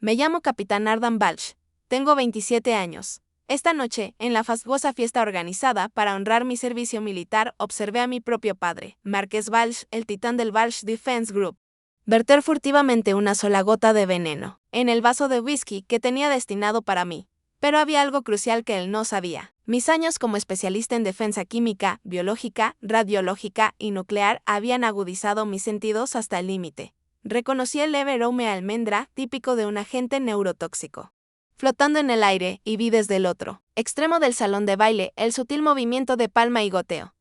Me llamo Capitán Ardan Balch. Tengo 27 años. Esta noche, en la fastuosa fiesta organizada para honrar mi servicio militar, observé a mi propio padre, Marques Balch, el titán del Balch Defense Group, verter furtivamente una sola gota de veneno en el vaso de whisky que tenía destinado para mí. Pero había algo crucial que él no sabía. Mis años como especialista en defensa química, biológica, radiológica y nuclear habían agudizado mis sentidos hasta el límite. Reconocí el leve aroma a almendra típico de un agente neurotóxico flotando en el aire, y vi desde el otro extremo del salón de baile el sutil movimiento de palma y goteo.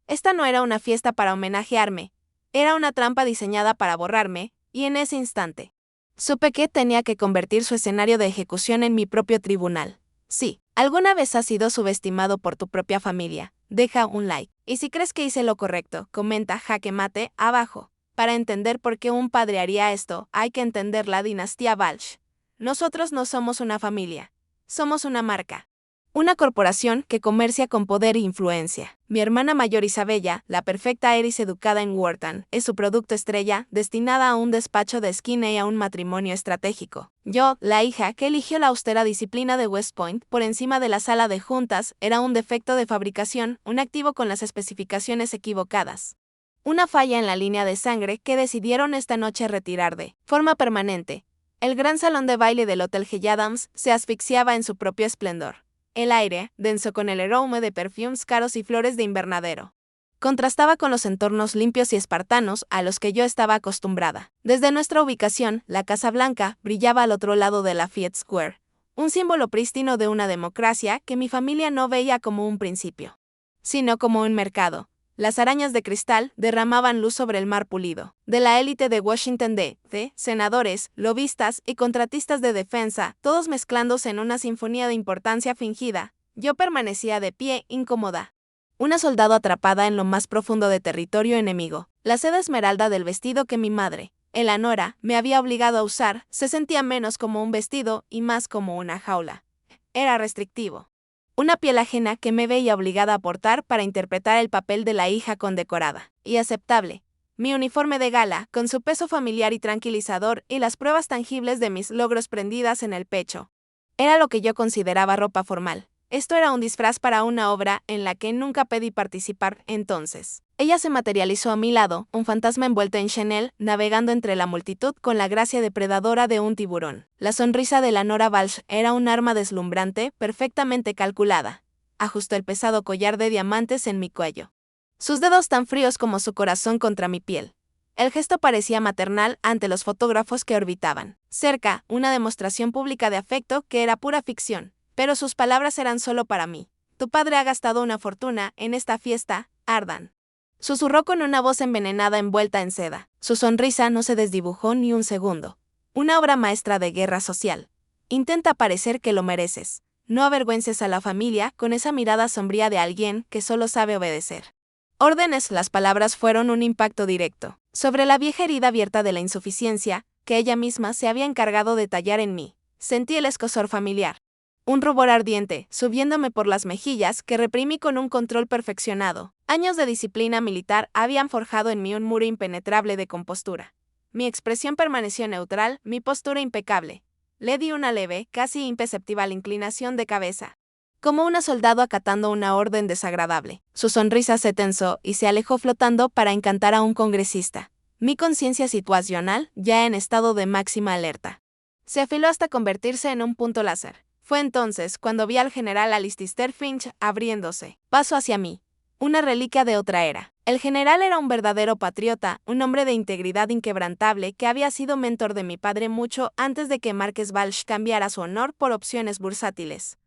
Esta no era una fiesta para homenajearme, era una trampa diseñada para borrarme, y en ese instante supe que tenía que convertir su escenario de ejecución en mi propio tribunal. Sí, ¿alguna vez has sido subestimado por tu propia familia? Deja un like. Y si crees que hice lo correcto, comenta jaque mate abajo. Para entender por qué un padre haría esto, hay que entender la dinastía Balch. Nosotros no somos una familia, somos una marca. Una corporación que comercia con poder e influencia. Mi hermana mayor Isabella, la perfecta Eris educada en Wharton, es su producto estrella, destinada a un despacho de esquina y a un matrimonio estratégico. Yo, la hija que eligió la austera disciplina de West Point por encima de la sala de juntas, era un defecto de fabricación, un activo con las especificaciones equivocadas. Una falla en la línea de sangre que decidieron esta noche retirar de forma permanente. El gran salón de baile del Hotel G. Adams se asfixiaba en su propio esplendor. El aire, denso con el aroma de perfumes caros y flores de invernadero, contrastaba con los entornos limpios y espartanos a los que yo estaba acostumbrada. Desde nuestra ubicación, la Casa Blanca brillaba al otro lado de Lafayette Square, un símbolo prístino de una democracia que mi familia no veía como un principio, sino como un mercado. Las arañas de cristal derramaban luz sobre el mar pulido. De la élite de Washington D.C., senadores, lobistas y contratistas de defensa, todos mezclándose en una sinfonía de importancia fingida, yo permanecía de pie, incómoda. Una soldado atrapada en lo más profundo de territorio enemigo. La seda esmeralda del vestido que mi madre, Eleanora, me había obligado a usar, se sentía menos como un vestido y más como una jaula. Era restrictivo. Una piel ajena que me veía obligada a portar para interpretar el papel de la hija condecorada y aceptable. Mi uniforme de gala, con su peso familiar y tranquilizador y las pruebas tangibles de mis logros prendidas en el pecho. Era lo que yo consideraba ropa formal. Esto era un disfraz para una obra en la que nunca pedí participar. Entonces, ella se materializó a mi lado, un fantasma envuelto en Chanel, navegando entre la multitud con la gracia depredadora de un tiburón. La sonrisa de Eleanora Balch era un arma deslumbrante, perfectamente calculada. Ajustó el pesado collar de diamantes en mi cuello. Sus dedos tan fríos como su corazón contra mi piel. El gesto parecía maternal ante los fotógrafos que orbitaban cerca, una demostración pública de afecto que era pura ficción. Pero sus palabras eran solo para mí. Tu padre ha gastado una fortuna en esta fiesta, Ardan. Susurró con una voz envenenada envuelta en seda. Su sonrisa no se desdibujó ni un segundo. Una obra maestra de guerra social. Intenta parecer que lo mereces. No avergüences a la familia con esa mirada sombría de alguien que solo sabe obedecer. Órdenes. Las palabras fueron un impacto directo sobre la vieja herida abierta de la insuficiencia que ella misma se había encargado de tallar en mí. Sentí el escozor familiar. Un rubor ardiente, subiéndome por las mejillas, que reprimí con un control perfeccionado. Años de disciplina militar habían forjado en mí un muro impenetrable de compostura. Mi expresión permaneció neutral, mi postura impecable. Le di una leve, casi imperceptible inclinación de cabeza, como un soldado acatando una orden desagradable. Su sonrisa se tensó y se alejó flotando para encantar a un congresista. Mi conciencia situacional, ya en estado de máxima alerta, se afiló hasta convertirse en un punto láser. Fue entonces cuando vi al general Alistair Finch abriéndose paso hacia mí, una reliquia de otra era. El general era un verdadero patriota, un hombre de integridad inquebrantable que había sido mentor de mi padre mucho antes de que Marques Balch cambiara su honor por opciones bursátiles.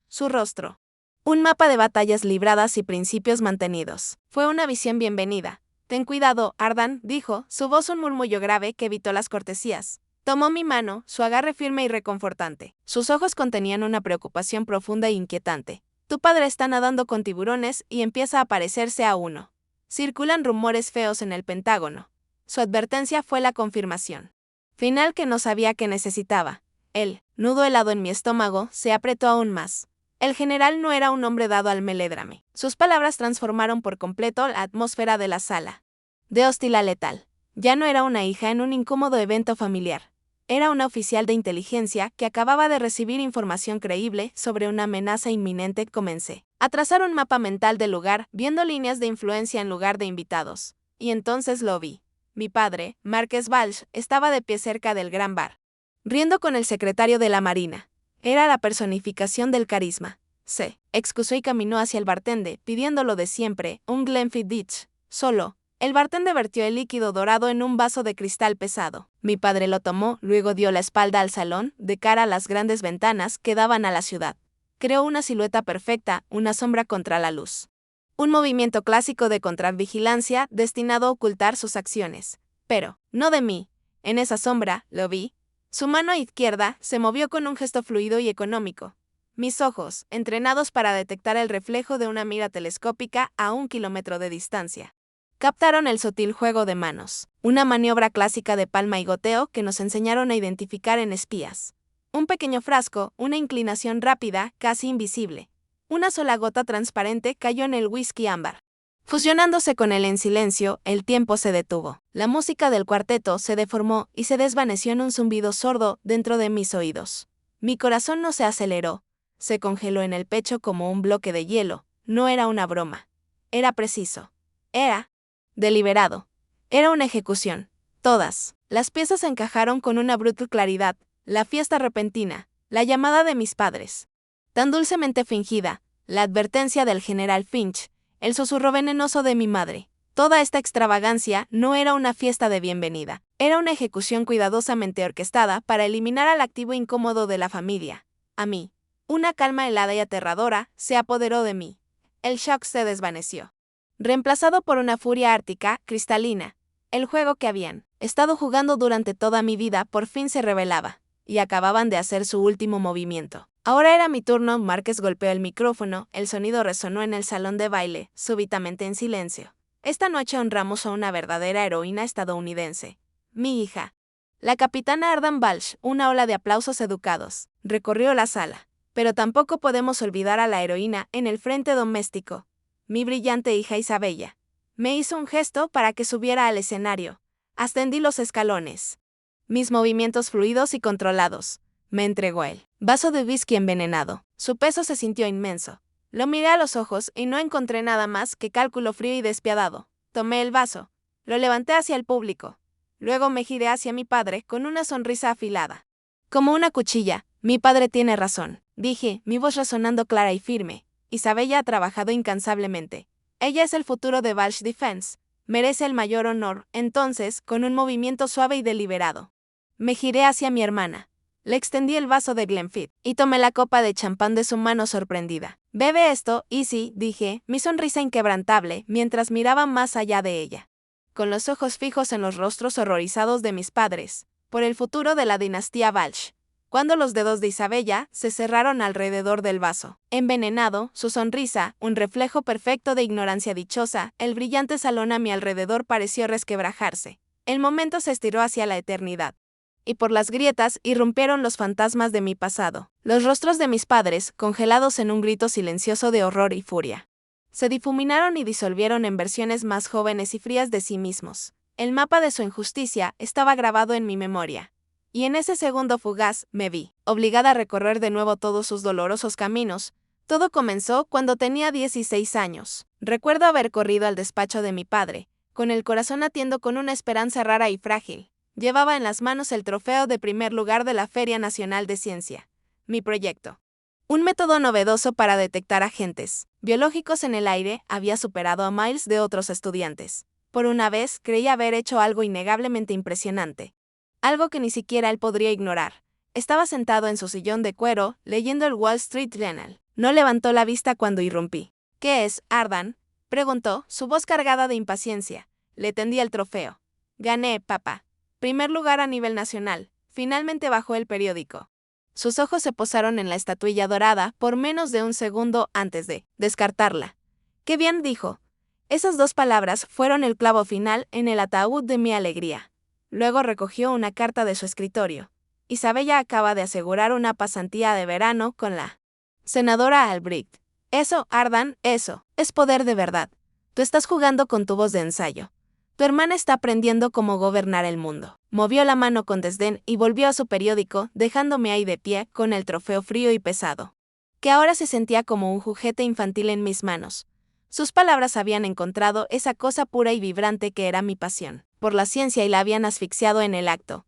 Su rostro, un mapa de batallas libradas y principios mantenidos, fue una visión bienvenida. Ten cuidado, Ardan, dijo, su voz un murmullo grave que evitó las cortesías. Tomó mi mano, su agarre firme y reconfortante. Sus ojos contenían una preocupación profunda e inquietante. Tu padre está nadando con tiburones y empieza a parecerse a uno. Circulan rumores feos en el Pentágono. Su advertencia fue la confirmación final que no sabía que necesitaba. El nudo helado en mi estómago se apretó aún más. El general no era un hombre dado al melédrame. Sus palabras transformaron por completo la atmósfera de la sala. De hostil a letal. Ya no era una hija en un incómodo evento familiar. Era una oficial de inteligencia que acababa de recibir información creíble sobre una amenaza inminente. Comencé a trazar un mapa mental del lugar, viendo líneas de influencia en lugar de invitados. Y entonces lo vi. Mi padre, Marqués Balch, estaba de pie cerca del gran bar, riendo con el secretario de la Marina. Era la personificación del carisma. Se excusó y caminó hacia el bartender, pidiendo lo de siempre, un Glenfiddich. Solo. El bartender vertió el líquido dorado en un vaso de cristal pesado. Mi padre lo tomó, luego dio la espalda al salón, de cara a las grandes ventanas que daban a la ciudad. Creó una silueta perfecta, una sombra contra la luz. Un movimiento clásico de contravigilancia destinado a ocultar sus acciones. Pero, no de mí. En esa sombra, lo vi. Su mano izquierda se movió con un gesto fluido y económico. Mis ojos, entrenados para detectar el reflejo de una mira telescópica a 1 kilómetro de distancia, captaron el sutil juego de manos, una maniobra clásica de palma y goteo que nos enseñaron a identificar en espías. Un pequeño frasco, una inclinación rápida, casi invisible. Una sola gota transparente cayó en el whisky ámbar. Fusionándose con él en silencio, el tiempo se detuvo. La música del cuarteto se deformó y se desvaneció en un zumbido sordo dentro de mis oídos. Mi corazón no se aceleró, se congeló en el pecho como un bloque de hielo. No era una broma. Era preciso. Era deliberado. Era una ejecución. Todas las piezas encajaron con una brutal claridad. La fiesta repentina, la llamada de mis padres, tan dulcemente fingida, la advertencia del general Finch, el susurro venenoso de mi madre. Toda esta extravagancia no era una fiesta de bienvenida, era una ejecución cuidadosamente orquestada para eliminar al activo incómodo de la familia. A mí, una calma helada y aterradora se apoderó de mí. El shock se desvaneció, reemplazado por una furia ártica, cristalina. El juego que habían estado jugando durante toda mi vida por fin se revelaba, y acababan de hacer su último movimiento. Ahora era mi turno. Márquez golpeó el micrófono, el sonido resonó en el salón de baile, súbitamente en silencio. Esta noche honramos a una verdadera heroína estadounidense. Mi hija. La capitana Ardan Balch. Una ola de aplausos educados recorrió la sala. Pero tampoco podemos olvidar a la heroína en el frente doméstico. Mi brillante hija Isabella. Me hizo un gesto para que subiera al escenario. Ascendí los escalones. Mis movimientos fluidos y controlados. Me entregó el vaso de whisky envenenado. Su peso se sintió inmenso. Lo miré a los ojos y no encontré nada más que cálculo frío y despiadado. Tomé el vaso. Lo levanté hacia el público. Luego me giré hacia mi padre con una sonrisa afilada. Como una cuchilla. Mi padre tiene razón, dije, mi voz resonando clara y firme. Isabella ha trabajado incansablemente. Ella es el futuro de Balch Defense. Merece el mayor honor. Entonces, con un movimiento suave y deliberado, me giré hacia mi hermana. Le extendí el vaso de Glenfiddich y tomé la copa de champán de su mano sorprendida. Bebe esto, Izzy, dije, mi sonrisa inquebrantable, mientras miraba más allá de ella, con los ojos fijos en los rostros horrorizados de mis padres, por el futuro de la dinastía Balch. Cuando los dedos de Isabella se cerraron alrededor del vaso, envenenado, su sonrisa, un reflejo perfecto de ignorancia dichosa, el brillante salón a mi alrededor pareció resquebrajarse. El momento se estiró hacia la eternidad. Y por las grietas irrumpieron los fantasmas de mi pasado. Los rostros de mis padres, congelados en un grito silencioso de horror y furia, se difuminaron y disolvieron en versiones más jóvenes y frías de sí mismos. El mapa de su injusticia estaba grabado en mi memoria. Y en ese segundo fugaz, me vi obligada a recorrer de nuevo todos sus dolorosos caminos. Todo comenzó cuando tenía 16 años. Recuerdo haber corrido al despacho de mi padre, con el corazón latiendo con una esperanza rara y frágil. Llevaba en las manos el trofeo de primer lugar de la Feria Nacional de Ciencia. Mi proyecto. Un método novedoso para detectar agentes biológicos en el aire había superado a miles de otros estudiantes. Por una vez creí haber hecho algo innegablemente impresionante. Algo que ni siquiera él podría ignorar. Estaba sentado en su sillón de cuero, leyendo el Wall Street Journal. No levantó la vista cuando irrumpí. ¿Qué es, Ardan?, preguntó, su voz cargada de impaciencia. Le tendí el trofeo. Gané, papá. Primer lugar a nivel nacional. Finalmente bajó el periódico. Sus ojos se posaron en la estatuilla dorada por menos de un segundo antes de descartarla. ¡Qué bien!, dijo. Esas dos palabras fueron el clavo final en el ataúd de mi alegría. Luego recogió una carta de su escritorio. Isabella acaba de asegurar una pasantía de verano con la senadora Albrecht. Eso, Ardan, eso, es poder de verdad. Tú estás jugando con tubos de ensayo. Tu hermana está aprendiendo cómo gobernar el mundo. Movió la mano con desdén y volvió a su periódico, dejándome ahí de pie, con el trofeo frío y pesado, que ahora se sentía como un juguete infantil en mis manos. Sus palabras habían encontrado esa cosa pura y vibrante que era mi pasión por la ciencia y la habían asfixiado en el acto.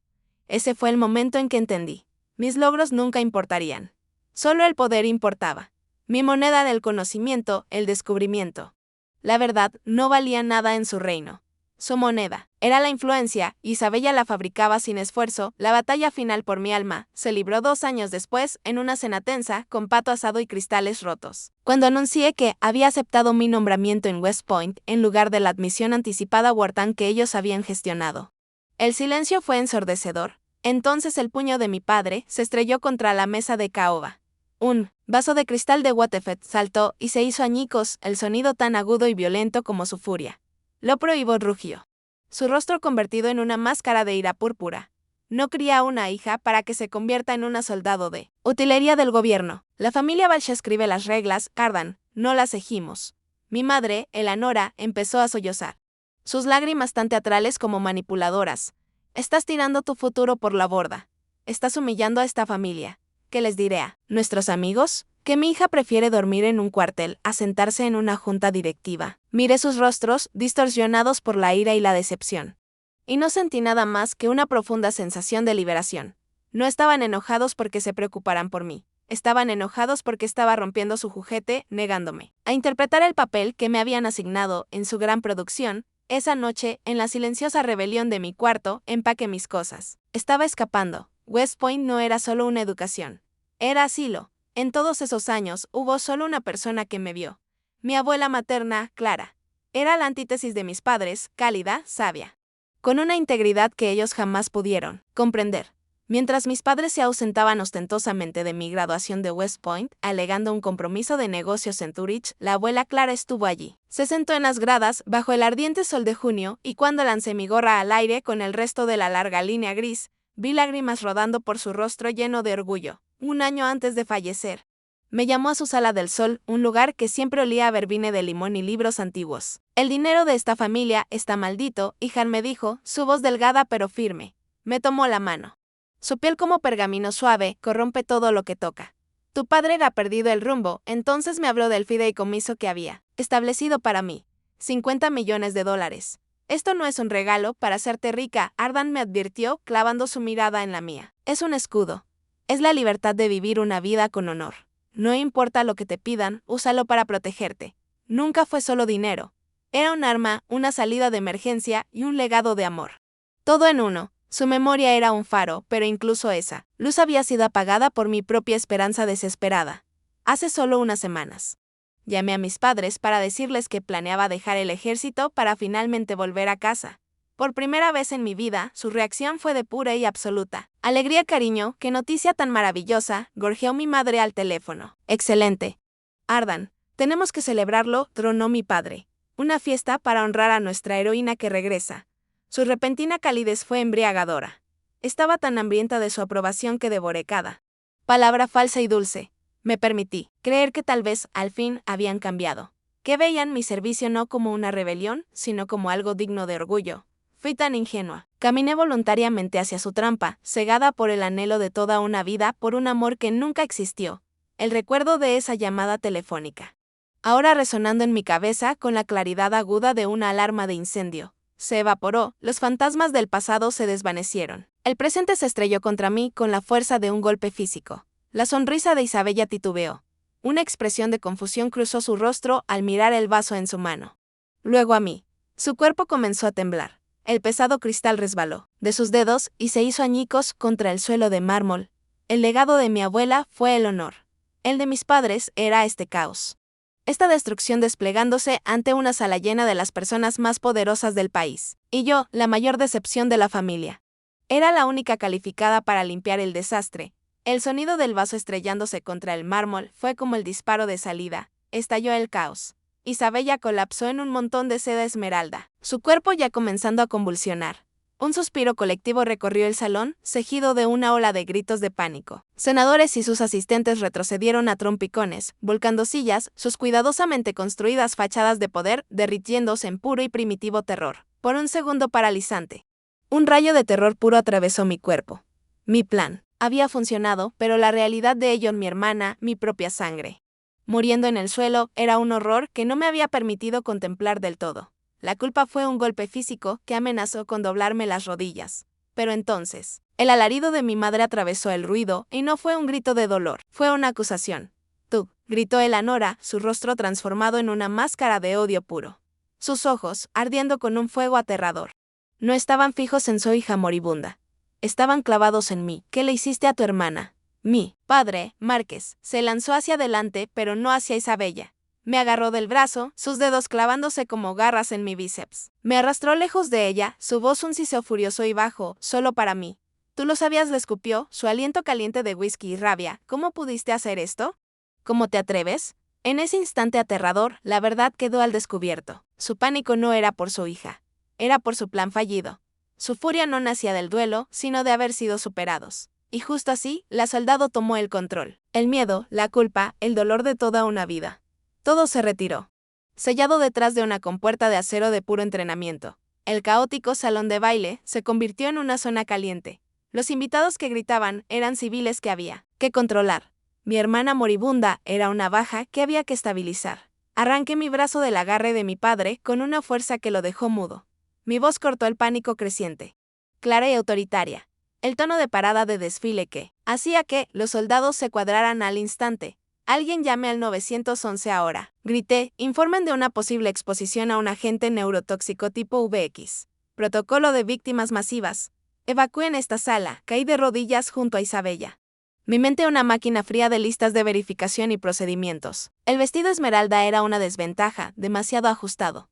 Ese fue el momento en que entendí. Mis logros nunca importarían. Solo el poder importaba. Mi moneda del conocimiento, el descubrimiento. La verdad no valía nada en su reino. Su moneda era la influencia, y Isabella la fabricaba sin esfuerzo. La batalla final por mi alma se libró 2 años después, en una cena tensa, con pato asado y cristales rotos. Cuando anuncié que había aceptado mi nombramiento en West Point, en lugar de la admisión anticipada a Wharton que ellos habían gestionado. El silencio fue ensordecedor. Entonces el puño de mi padre se estrelló contra la mesa de caoba. Un vaso de cristal de Waterford saltó y se hizo añicos, el sonido tan agudo y violento como su furia. Lo prohibó, rugió. Su rostro convertido en una máscara de ira púrpura. No cría una hija para que se convierta en una soldado de utilería del gobierno. La familia Balch escribe las reglas, Ardan, no las seguimos. Mi madre, Eleanora, empezó a sollozar. Sus lágrimas tan teatrales como manipuladoras. Estás tirando tu futuro por la borda. Estás humillando a esta familia. ¿Qué les diré a nuestros amigos? Que mi hija prefiere dormir en un cuartel a sentarse en una junta directiva. Miré sus rostros, distorsionados por la ira y la decepción. Y no sentí nada más que una profunda sensación de liberación. No estaban enojados porque se preocuparan por mí. Estaban enojados porque estaba rompiendo su juguete, negándome a interpretar el papel que me habían asignado en su gran producción. Esa noche, en la silenciosa rebelión de mi cuarto, empaqué mis cosas. Estaba escapando. West Point no era solo una educación. Era asilo. En todos esos años hubo solo una persona que me vio. Mi abuela materna, Clara. Era la antítesis de mis padres, cálida, sabia. Con una integridad que ellos jamás pudieron comprender. Mientras mis padres se ausentaban ostentosamente de mi graduación de West Point, alegando un compromiso de negocios en Zurich, la abuela Clara estuvo allí. Se sentó en las gradas, bajo el ardiente sol de junio, y cuando lancé mi gorra al aire con el resto de la larga línea gris, vi lágrimas rodando por su rostro lleno de orgullo. 1 año antes de fallecer, me llamó a su sala del sol, un lugar que siempre olía a verbine de limón y libros antiguos. El dinero de esta familia está maldito, hija, me dijo, su voz delgada pero firme. Me tomó la mano. Su piel como pergamino suave, corrompe todo lo que toca. Tu padre ha perdido el rumbo, entonces me habló del fideicomiso que había establecido para mí. $50 millones. Esto no es un regalo para hacerte rica, Ardan me advirtió, clavando su mirada en la mía. Es un escudo. Es la libertad de vivir una vida con honor. No importa lo que te pidan, úsalo para protegerte. Nunca fue solo dinero. Era un arma, una salida de emergencia y un legado de amor. Todo en uno. Su memoria era un faro, pero incluso esa luz había sido apagada por mi propia esperanza desesperada. Hace solo unas semanas. Llamé a mis padres para decirles que planeaba dejar el ejército para finalmente volver a casa. Por primera vez en mi vida, su reacción fue de pura y absoluta alegría. Cariño, qué noticia tan maravillosa, gorjeó mi madre al teléfono. Excelente. Ardan, tenemos que celebrarlo, tronó mi padre. Una fiesta para honrar a nuestra heroína que regresa. Su repentina calidez fue embriagadora. Estaba tan hambrienta de su aprobación que devoré cada palabra falsa y dulce. Me permití creer que tal vez, al fin, habían cambiado. Que veían mi servicio no como una rebelión, sino como algo digno de orgullo. Fui tan ingenua. Caminé voluntariamente hacia su trampa, cegada por el anhelo de toda una vida por un amor que nunca existió. El recuerdo de esa llamada telefónica, ahora resonando en mi cabeza con la claridad aguda de una alarma de incendio, se evaporó, los fantasmas del pasado se desvanecieron. El presente se estrelló contra mí con la fuerza de un golpe físico. La sonrisa de Isabella titubeó. Una expresión de confusión cruzó su rostro al mirar el vaso en su mano. Luego a mí. Su cuerpo comenzó a temblar. El pesado cristal resbaló de sus dedos y se hizo añicos contra el suelo de mármol. El legado de mi abuela fue el honor. El de mis padres era este caos. Esta destrucción desplegándose ante una sala llena de las personas más poderosas del país. Y yo, la mayor decepción de la familia. Era la única calificada para limpiar el desastre. El sonido del vaso estrellándose contra el mármol fue como el disparo de salida. Estalló el caos. Isabella colapsó en un montón de seda esmeralda, su cuerpo ya comenzando a convulsionar. Un suspiro colectivo recorrió el salón, seguido de una ola de gritos de pánico. Senadores y sus asistentes retrocedieron a trompicones, volcando sillas, sus cuidadosamente construidas fachadas de poder derritiéndose en puro y primitivo terror. por un segundo paralizante. Un rayo de terror puro atravesó mi cuerpo. Mi plan había funcionado, pero la realidad de ello, mi hermana, mi propia sangre, muriendo en el suelo, era un horror que no me había permitido contemplar del todo. La culpa fue un golpe físico que amenazó con doblarme las rodillas. Pero entonces, el alarido de mi madre atravesó el ruido, y no fue un grito de dolor, fue una acusación. Tú, gritó Eleanora, su rostro transformado en una máscara de odio puro. Sus ojos, ardiendo con un fuego aterrador. No estaban fijos en su hija moribunda. Estaban clavados en mí. ¿Qué le hiciste a tu hermana? Mi padre, Márquez, se lanzó hacia adelante, pero no hacia Isabella. Me agarró del brazo, sus dedos clavándose como garras en mi bíceps. Me arrastró lejos de ella, su voz un siseo furioso y bajo, solo para mí. ¿Tú lo sabías?, le escupió, su aliento caliente de whisky y rabia. ¿Cómo pudiste hacer esto? ¿Cómo te atreves? En ese instante aterrador, la verdad quedó al descubierto. Su pánico no era por su hija. Era por su plan fallido. Su furia no nacía del duelo, sino de haber sido superados. Y justo así, la soldado tomó el control. El miedo, la culpa, el dolor de toda una vida. Todo se retiró. Sellado detrás de una compuerta de acero de puro entrenamiento. El caótico salón de baile se convirtió en una zona caliente. Los invitados que gritaban eran civiles que había que controlar. Mi hermana moribunda era una baja que había que estabilizar. Arranqué mi brazo del agarre de mi padre con una fuerza que lo dejó mudo. Mi voz cortó el pánico creciente. Clara y autoritaria. El tono de parada de desfile que hacía que los soldados se cuadraran al instante. Alguien llame al 911 ahora. Grité, informen de una posible exposición a un agente neurotóxico tipo VX. Protocolo de víctimas masivas. Evacúen esta sala. Caí de rodillas junto a Isabella. Mi mente una máquina fría de listas de verificación y procedimientos. El vestido esmeralda era una desventaja, demasiado ajustado.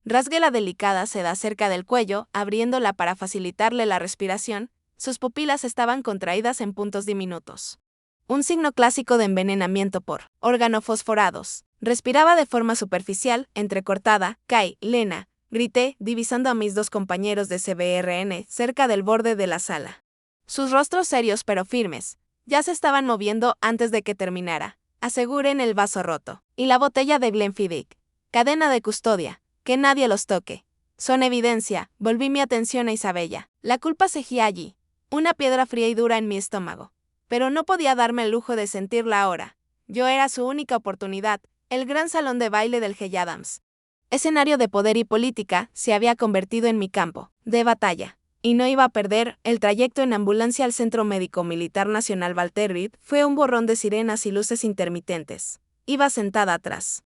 Rasgué la delicada seda cerca del cuello, abriéndola para facilitarle la respiración. Sus pupilas estaban contraídas en puntos diminutos. Un signo clásico de envenenamiento por organofosforados. Respiraba de forma superficial, entrecortada. Kai, Lena, grité, divisando a mis dos compañeros de CBRN cerca del borde de la sala. Sus rostros serios pero firmes. Ya se estaban moviendo antes de que terminara. Aseguren el vaso roto. Y la botella de Glenfiddich. Cadena de custodia. Que nadie los toque. Son evidencia. Volví mi atención a Isabella. La culpa seguía allí. Una piedra fría y dura en mi estómago. Pero no podía darme el lujo de sentirla ahora. Yo era su única oportunidad. El gran salón de baile del Hey Adams, escenario de poder y política, se había convertido en mi campo de batalla. Y no iba a perder. El trayecto en ambulancia al Centro Médico Militar Nacional Walter Reed fue un borrón de sirenas y luces intermitentes. Iba sentada atrás,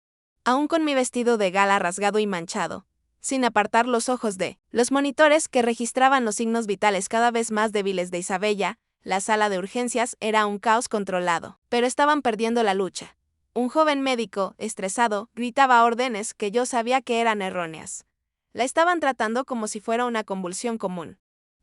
aún con mi vestido de gala rasgado y manchado, sin apartar los ojos de los monitores que registraban los signos vitales cada vez más débiles de Isabella. La sala de urgencias era un caos controlado, pero estaban perdiendo la lucha. Un joven médico, estresado, gritaba órdenes que yo sabía que eran erróneas. La estaban tratando como si fuera una convulsión común.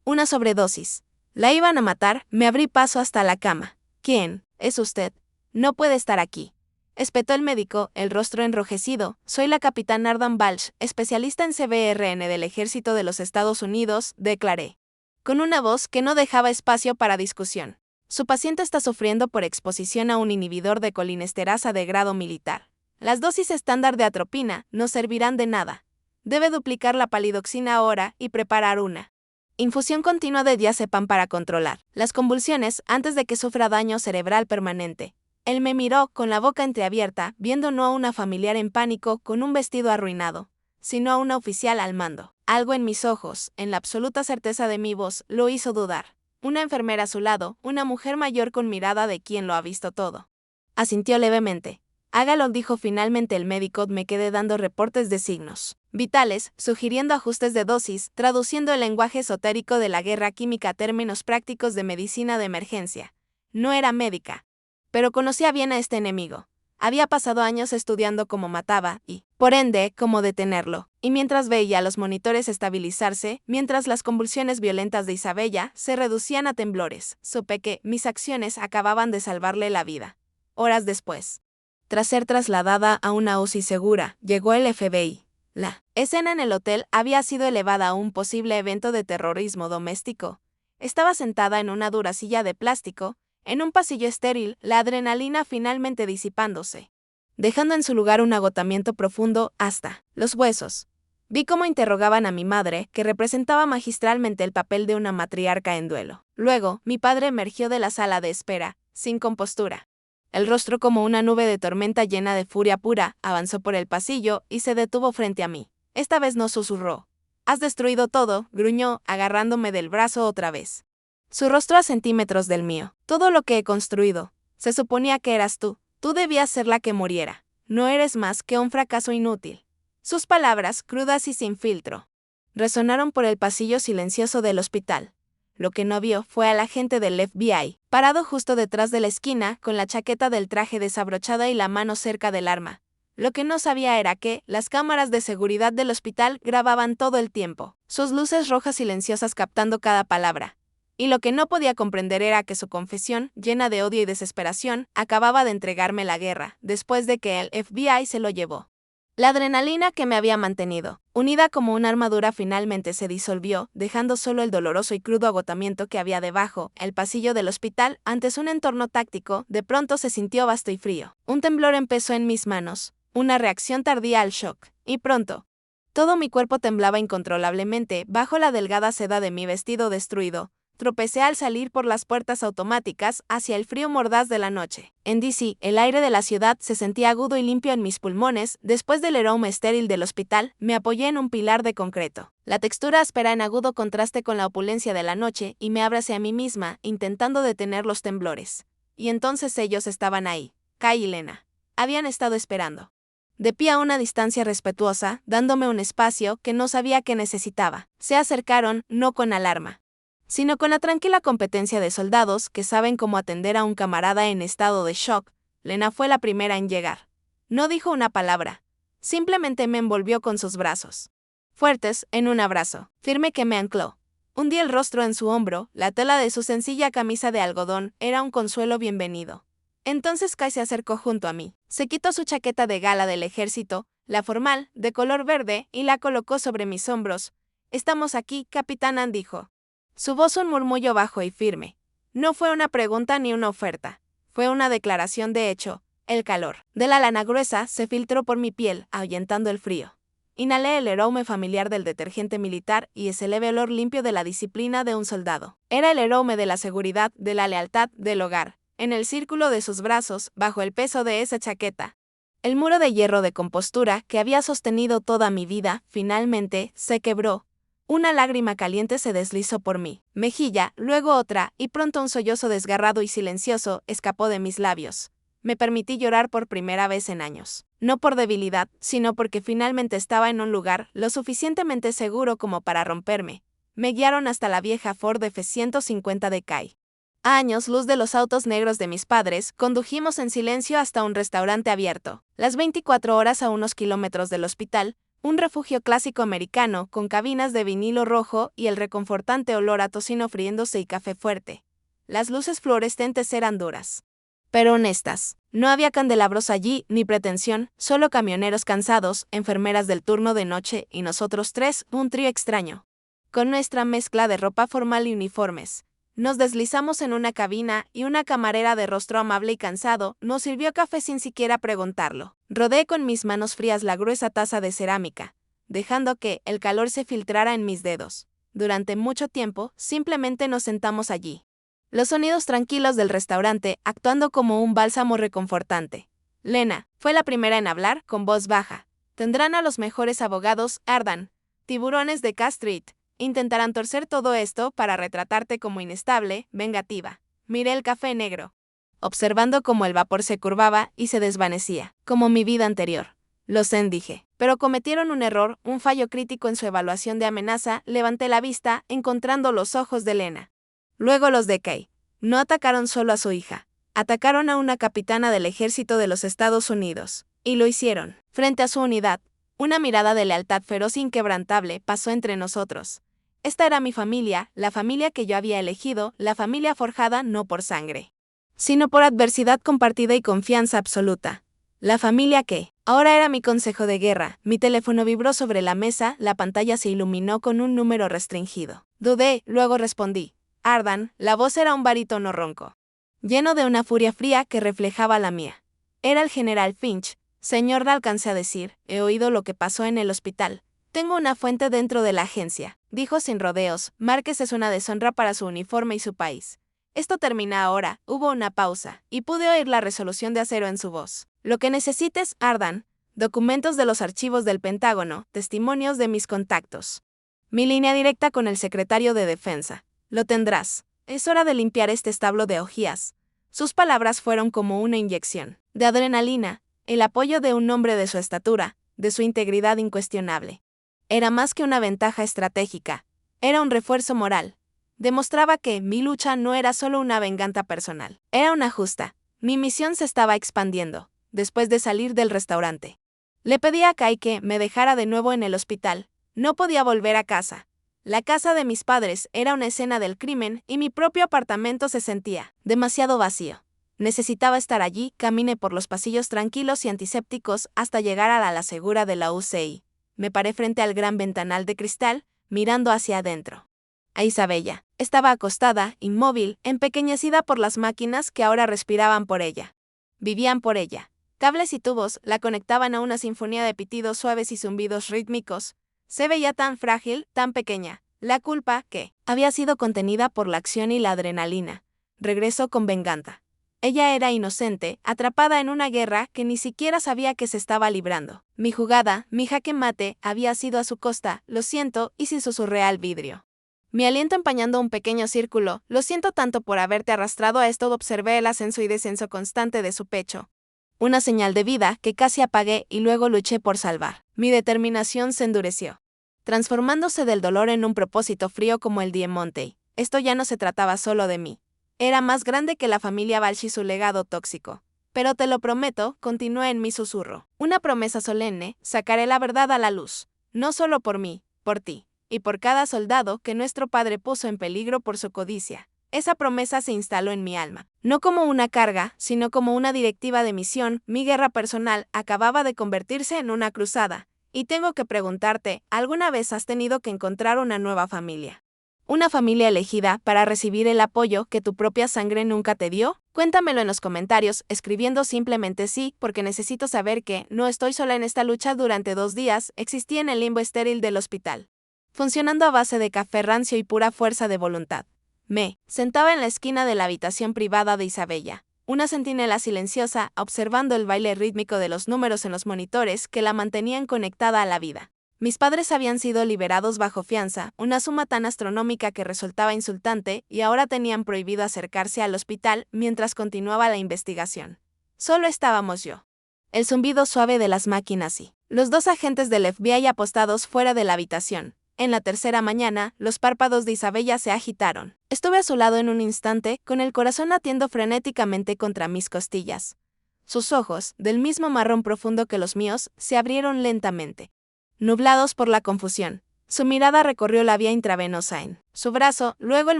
Una sobredosis. La iban a matar. Me abrí paso hasta la cama. ¿Quién es usted? No puede estar aquí. Espetó el médico, el rostro enrojecido. Soy la capitán Ardan Balch, especialista en CBRN del Ejército de los Estados Unidos, declaré, con una voz que no dejaba espacio para discusión. Su paciente está sufriendo por exposición a un inhibidor de colinesterasa de grado militar. Las dosis estándar de atropina no servirán de nada. Debe duplicar la palidoxina ahora y preparar una infusión continua de diazepam para controlar las convulsiones antes de que sufra daño cerebral permanente. Él me miró con la boca entreabierta, viendo no a una familiar en pánico con un vestido arruinado, sino a una oficial al mando. Algo en mis ojos, en la absoluta certeza de mi voz, lo hizo dudar. Una enfermera a su lado, una mujer mayor con mirada de quien lo ha visto todo. Asintió levemente. Hágalo, dijo finalmente el médico. Me quedé dando reportes de signos vitales, sugiriendo ajustes de dosis, traduciendo el lenguaje esotérico de la guerra química a términos prácticos de medicina de emergencia. No era médica, pero conocía bien a este enemigo. Había pasado años estudiando cómo mataba y, por ende, cómo detenerlo. Y mientras veía a los monitores estabilizarse, mientras las convulsiones violentas de Isabella se reducían a temblores, supe que mis acciones acababan de salvarle la vida. Horas después, tras ser trasladada a una UCI segura, llegó el FBI. La escena en el hotel había sido elevada a un posible evento de terrorismo doméstico. Estaba sentada en una dura silla de plástico, en un pasillo estéril, la adrenalina finalmente disipándose, dejando en su lugar un agotamiento profundo hasta los huesos. Vi cómo interrogaban a mi madre, que representaba magistralmente el papel de una matriarca en duelo. Luego, mi padre emergió de la sala de espera, sin compostura. El rostro como una nube de tormenta llena de furia pura, avanzó por el pasillo y se detuvo frente a mí. Esta vez no susurró. «Has destruido todo», gruñó, agarrándome del brazo otra vez. Su rostro a centímetros del mío. «Todo lo que he construido. Se suponía que eras tú. Tú debías ser la que muriera. No eres más que un fracaso inútil». Sus palabras, crudas y sin filtro, resonaron por el pasillo silencioso del hospital. Lo que no vio fue al agente del FBI, parado justo detrás de la esquina, con la chaqueta del traje desabrochada y la mano cerca del arma. Lo que no sabía era que las cámaras de seguridad del hospital grababan todo el tiempo, sus luces rojas silenciosas captando cada palabra. Y lo que no podía comprender era que su confesión, llena de odio y desesperación, acababa de entregarme la guerra, después de que el FBI se lo llevó. La adrenalina que me había mantenido, unida como una armadura, finalmente se disolvió, dejando solo el doloroso y crudo agotamiento que había debajo. El pasillo del hospital, antes un entorno táctico, de pronto se sintió vasto y frío. Un temblor empezó en mis manos, una reacción tardía al shock, y pronto, todo mi cuerpo temblaba incontrolablemente bajo la delgada seda de mi vestido destruido. Tropecé al salir por las puertas automáticas hacia el frío mordaz de la noche. En DC, el aire de la ciudad se sentía agudo y limpio en mis pulmones. Después del aroma estéril del hospital, me apoyé en un pilar de concreto. La textura áspera en agudo contraste con la opulencia de la noche, y me abracé a mí misma, intentando detener los temblores. Y entonces ellos estaban ahí. Kai y Lena. Habían estado esperando. De pie a una distancia respetuosa, dándome un espacio que no sabía que necesitaba. Se acercaron, no con alarma, sino con la tranquila competencia de soldados que saben cómo atender a un camarada en estado de shock. Lena fue la primera en llegar. No dijo una palabra. Simplemente me envolvió con sus brazos fuertes, en un abrazo firme que me ancló. Hundí el rostro en su hombro. La tela de su sencilla camisa de algodón era un consuelo bienvenido. Entonces Kai se acercó junto a mí. Se quitó su chaqueta de gala del ejército, la formal, de color verde, y la colocó sobre mis hombros. «Estamos aquí, capitana», dijo. Su voz un murmullo bajo y firme. No fue una pregunta ni una oferta. Fue una declaración de hecho. El calor de la lana gruesa se filtró por mi piel, ahuyentando el frío. Inhalé el aroma familiar del detergente militar y ese leve olor limpio de la disciplina de un soldado. Era el aroma de la seguridad, de la lealtad, del hogar. En el círculo de sus brazos, bajo el peso de esa chaqueta, el muro de hierro de compostura que había sostenido toda mi vida, finalmente, se quebró. Una lágrima caliente se deslizó por mi mejilla, luego otra, y pronto un sollozo desgarrado y silencioso escapó de mis labios. Me permití llorar por primera vez en años. No por debilidad, sino porque finalmente estaba en un lugar lo suficientemente seguro como para romperme. Me guiaron hasta la vieja Ford F-150 de Kai. A años luz de los autos negros de mis padres, condujimos en silencio hasta un restaurante abierto. Las 24 horas a unos kilómetros del hospital, un refugio clásico americano con cabinas de vinilo rojo y el reconfortante olor a tocino friéndose y café fuerte. Las luces fluorescentes eran duras, pero honestas. No había candelabros allí, ni pretensión, solo camioneros cansados, enfermeras del turno de noche y nosotros tres, un trío extraño. Con nuestra mezcla de ropa formal y uniformes, nos deslizamos en una cabina y una camarera de rostro amable y cansado nos sirvió café sin siquiera preguntarlo. Rodeé con mis manos frías la gruesa taza de cerámica, dejando que el calor se filtrara en mis dedos. Durante mucho tiempo, simplemente nos sentamos allí. Los sonidos tranquilos del restaurante actuando como un bálsamo reconfortante. Lena fue la primera en hablar, con voz baja. «Tendrán a los mejores abogados, Ardan. Tiburones de K Street. Intentarán torcer todo esto para retratarte como inestable, vengativa». Miré el café negro, observando cómo el vapor se curvaba y se desvanecía, como mi vida anterior. «Lo sé», dije. «Pero cometieron un error, un fallo crítico en su evaluación de amenaza». Levanté la vista, encontrando los ojos de Lena. Luego los de Kai. No atacaron solo a su hija. Atacaron a una capitana del ejército de los Estados Unidos. Y lo hicieron frente a su unidad. Una mirada de lealtad feroz e inquebrantable pasó entre nosotros. Esta era mi familia, la familia que yo había elegido, la familia forjada no por sangre, sino por adversidad compartida y confianza absoluta. La familia que ahora era mi consejo de guerra. Mi teléfono vibró sobre la mesa, la pantalla se iluminó con un número restringido. Dudé, luego respondí. «Ardan», la voz era un barítono ronco, lleno de una furia fría que reflejaba la mía. Era el general Finch. «Señor», alcancé a decir, «he oído lo que pasó en el hospital. Tengo una fuente dentro de la agencia, dijo sin rodeos. Márquez es una deshonra para su uniforme y su país. Esto termina ahora. Hubo una pausa, y pude oír la resolución de acero en su voz. Lo que necesites, Ardan. Documentos de los archivos del Pentágono, testimonios de mis contactos. Mi línea directa con el secretario de Defensa. Lo tendrás. Es hora de limpiar este establo de orgías. Sus palabras fueron como una inyección de adrenalina, el apoyo de un hombre de su estatura, de su integridad incuestionable. Era más que una ventaja estratégica, era un refuerzo moral. Demostraba que mi lucha no era solo una venganza personal, era una justa. Mi misión se estaba expandiendo, después de salir del restaurante. Le pedí a Kai que me dejara de nuevo en el hospital. No podía volver a casa. La casa de mis padres era una escena del crimen y mi propio apartamento se sentía demasiado vacío. Necesitaba estar allí. Caminé por los pasillos tranquilos y antisépticos hasta llegar a la ala segura de la UCI. Me paré frente al gran ventanal de cristal, mirando hacia adentro. A Isabella. Estaba acostada, inmóvil, empequeñecida por las máquinas que ahora respiraban por ella. Vivían por ella. Cables y tubos la conectaban a una sinfonía de pitidos suaves y zumbidos rítmicos. Se veía tan frágil, tan pequeña. La culpa, que había sido contenida por la acción y la adrenalina, regresó con venganza. Ella era inocente, atrapada en una guerra que ni siquiera sabía que se estaba librando. Mi jugada, mi jaque mate, había sido a su costa. Lo siento, y sin susurré al vidrio. Mi aliento empañando un pequeño círculo. Lo siento tanto por haberte arrastrado a esto. Observé el ascenso y descenso constante de su pecho. Una señal de vida que casi apagué y luego luché por salvar. Mi determinación se endureció, transformándose del dolor en un propósito frío como el Diamante. Esto ya no se trataba solo de mí. Era más grande que la familia Balch y su legado tóxico. Pero te lo prometo, continué en mi susurro. Una promesa solemne, sacaré la verdad a la luz. No solo por mí, por ti, y por cada soldado que nuestro padre puso en peligro por su codicia. Esa promesa se instaló en mi alma, no como una carga, sino como una directiva de misión. Mi guerra personal acababa de convertirse en una cruzada. Y tengo que preguntarte, ¿alguna vez has tenido que encontrar una nueva familia? ¿Una familia elegida para recibir el apoyo que tu propia sangre nunca te dio? Cuéntamelo en los comentarios, escribiendo simplemente sí, porque necesito saber que no estoy sola en esta lucha. Durante 2 días, existí en el limbo estéril del hospital, funcionando a base de café rancio y pura fuerza de voluntad. Me sentaba en la esquina de la habitación privada de Isabella, una centinela silenciosa, observando el baile rítmico de los números en los monitores que la mantenían conectada a la vida. Mis padres habían sido liberados bajo fianza, una suma tan astronómica que resultaba insultante, y ahora tenían prohibido acercarse al hospital mientras continuaba la investigación. Solo estábamos yo, el zumbido suave de las máquinas y los 2 agentes del FBI apostados fuera de la habitación. En la tercera mañana, los párpados de Isabella se agitaron. Estuve a su lado en un instante, con el corazón latiendo frenéticamente contra mis costillas. Sus ojos, del mismo marrón profundo que los míos, se abrieron lentamente, nublados por la confusión. Su mirada recorrió la vía intravenosa en su brazo, luego el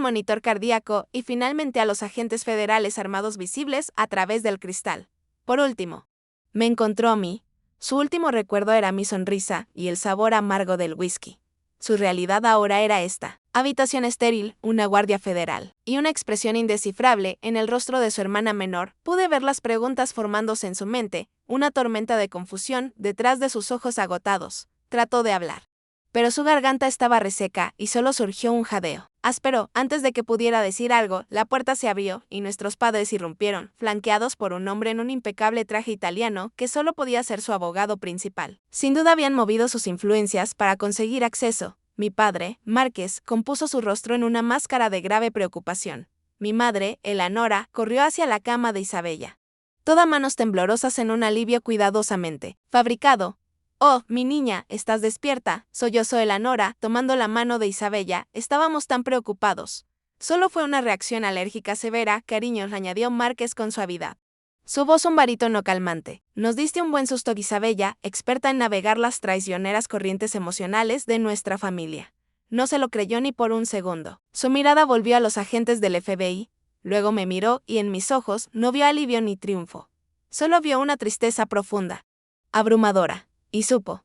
monitor cardíaco y finalmente a los agentes federales armados visibles a través del cristal. Por último, me encontró a mí. Su último recuerdo era mi sonrisa y el sabor amargo del whisky. Su realidad ahora era esta: habitación estéril, una guardia federal, y una expresión indescifrable en el rostro de su hermana menor. Pude ver las preguntas formándose en su mente, una tormenta de confusión detrás de sus ojos agotados. Trató de hablar, pero su garganta estaba reseca y solo surgió un jadeo áspero. Antes de que pudiera decir algo, la puerta se abrió y nuestros padres irrumpieron, flanqueados por un hombre en un impecable traje italiano que solo podía ser su abogado principal. Sin duda habían movido sus influencias para conseguir acceso. Mi padre, Márquez, compuso su rostro en una máscara de grave preocupación. Mi madre, Eleanora, corrió hacia la cama de Isabella, todas manos temblorosas en un alivio cuidadosamente fabricado. «Oh, mi niña, ¿estás despierta?», sollozó Eleanora, tomando la mano de Isabella. Estábamos tan preocupados. Solo fue una reacción alérgica severa, cariño, añadió Márquez con suavidad. Su voz un barítono calmante. Nos diste un buen susto. Isabella, experta en navegar las traicioneras corrientes emocionales de nuestra familia, no se lo creyó ni por un segundo. Su mirada volvió a los agentes del FBI, luego me miró y en mis ojos no vio alivio ni triunfo. Solo vio una tristeza profunda, abrumadora. Y supo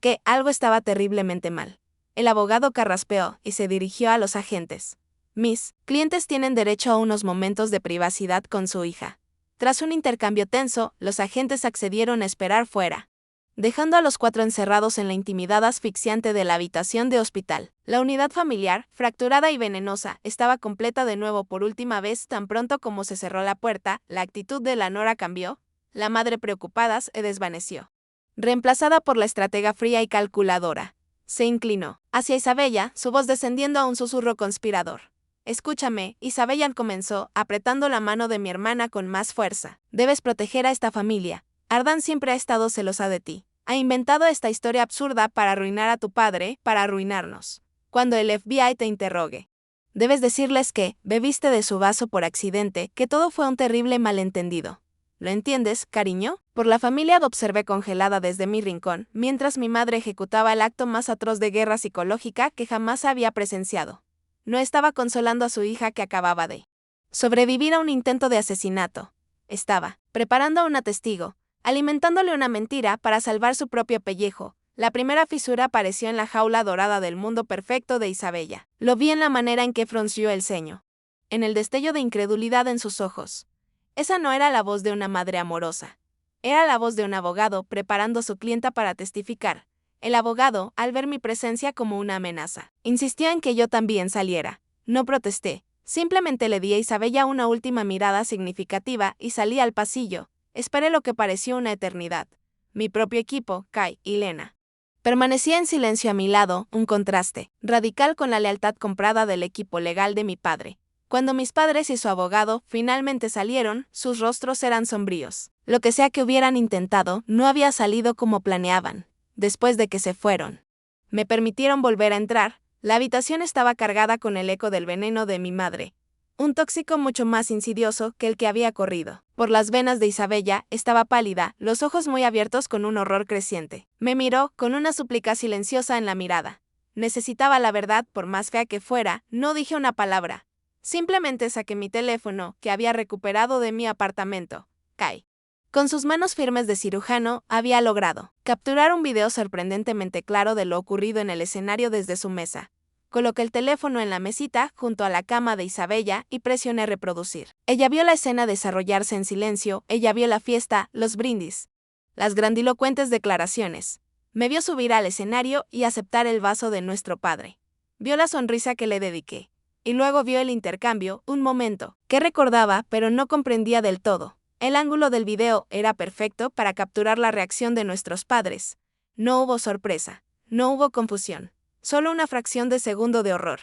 que algo estaba terriblemente mal. El abogado carraspeó y se dirigió a los agentes. Mis clientes tienen derecho a unos momentos de privacidad con su hija. Tras un intercambio tenso, los agentes accedieron a esperar fuera. dejando a los 4 encerrados en la intimidad asfixiante de la habitación de hospital. La unidad familiar, fracturada y venenosa, estaba completa de nuevo por última vez tan pronto como se cerró la puerta. La actitud de la nora cambió, la madre preocupada se desvaneció, reemplazada por la estratega fría y calculadora. Se inclinó hacia Isabella, su voz descendiendo a un susurro conspirador. Escúchame, Isabella comenzó, apretando la mano de mi hermana con más fuerza. Debes proteger a esta familia. Ardan siempre ha estado celosa de ti. Ha inventado esta historia absurda para arruinar a tu padre, para arruinarnos. Cuando el FBI te interrogue, debes decirles que bebiste de su vaso por accidente, que todo fue un terrible malentendido. ¿Lo entiendes, cariño? Por la familia observé congelada desde mi rincón, mientras mi madre ejecutaba el acto más atroz de guerra psicológica que jamás había presenciado. No estaba consolando a su hija que acababa de sobrevivir a un intento de asesinato. Estaba preparando a una testigo, alimentándole una mentira para salvar su propio pellejo. La primera fisura apareció en la jaula dorada del mundo perfecto de Isabella. Lo vi en la manera en que frunció el ceño, en el destello de incredulidad en sus ojos. Esa no era la voz de una madre amorosa. Era la voz de un abogado preparando a su clienta para testificar. El abogado, al ver mi presencia como una amenaza, insistió en que yo también saliera. No protesté. Simplemente le di a Isabella una última mirada significativa y salí al pasillo. Esperé lo que pareció una eternidad. Mi propio equipo, Kai y Lena, permanecía en silencio a mi lado, un contraste radical con la lealtad comprada del equipo legal de mi padre. Cuando mis padres y su abogado finalmente salieron, sus rostros eran sombríos. Lo que sea que hubieran intentado, no había salido como planeaban. Después de que se fueron, me permitieron volver a entrar. La habitación estaba cargada con el eco del veneno de mi madre. Un tóxico mucho más insidioso que el que había corrido por las venas de Isabella. Estaba pálida, los ojos muy abiertos con un horror creciente. Me miró con una súplica silenciosa en la mirada. Necesitaba la verdad, por más fea que fuera. No dije una palabra. Simplemente saqué mi teléfono, que había recuperado de mi apartamento. Kai, con sus manos firmes de cirujano, había logrado capturar un video sorprendentemente claro de lo ocurrido en el escenario desde su mesa. Coloqué el teléfono en la mesita junto a la cama de Isabella y presioné reproducir. Ella vio la escena desarrollarse en silencio, ella vio la fiesta, los brindis, las grandilocuentes declaraciones. Me vio subir al escenario y aceptar el vaso de nuestro padre. Vio la sonrisa que le dediqué. Y luego vio el intercambio, un momento, que recordaba pero no comprendía del todo. El ángulo del video era perfecto para capturar la reacción de nuestros padres. No hubo sorpresa, no hubo confusión, solo una fracción de segundo de horror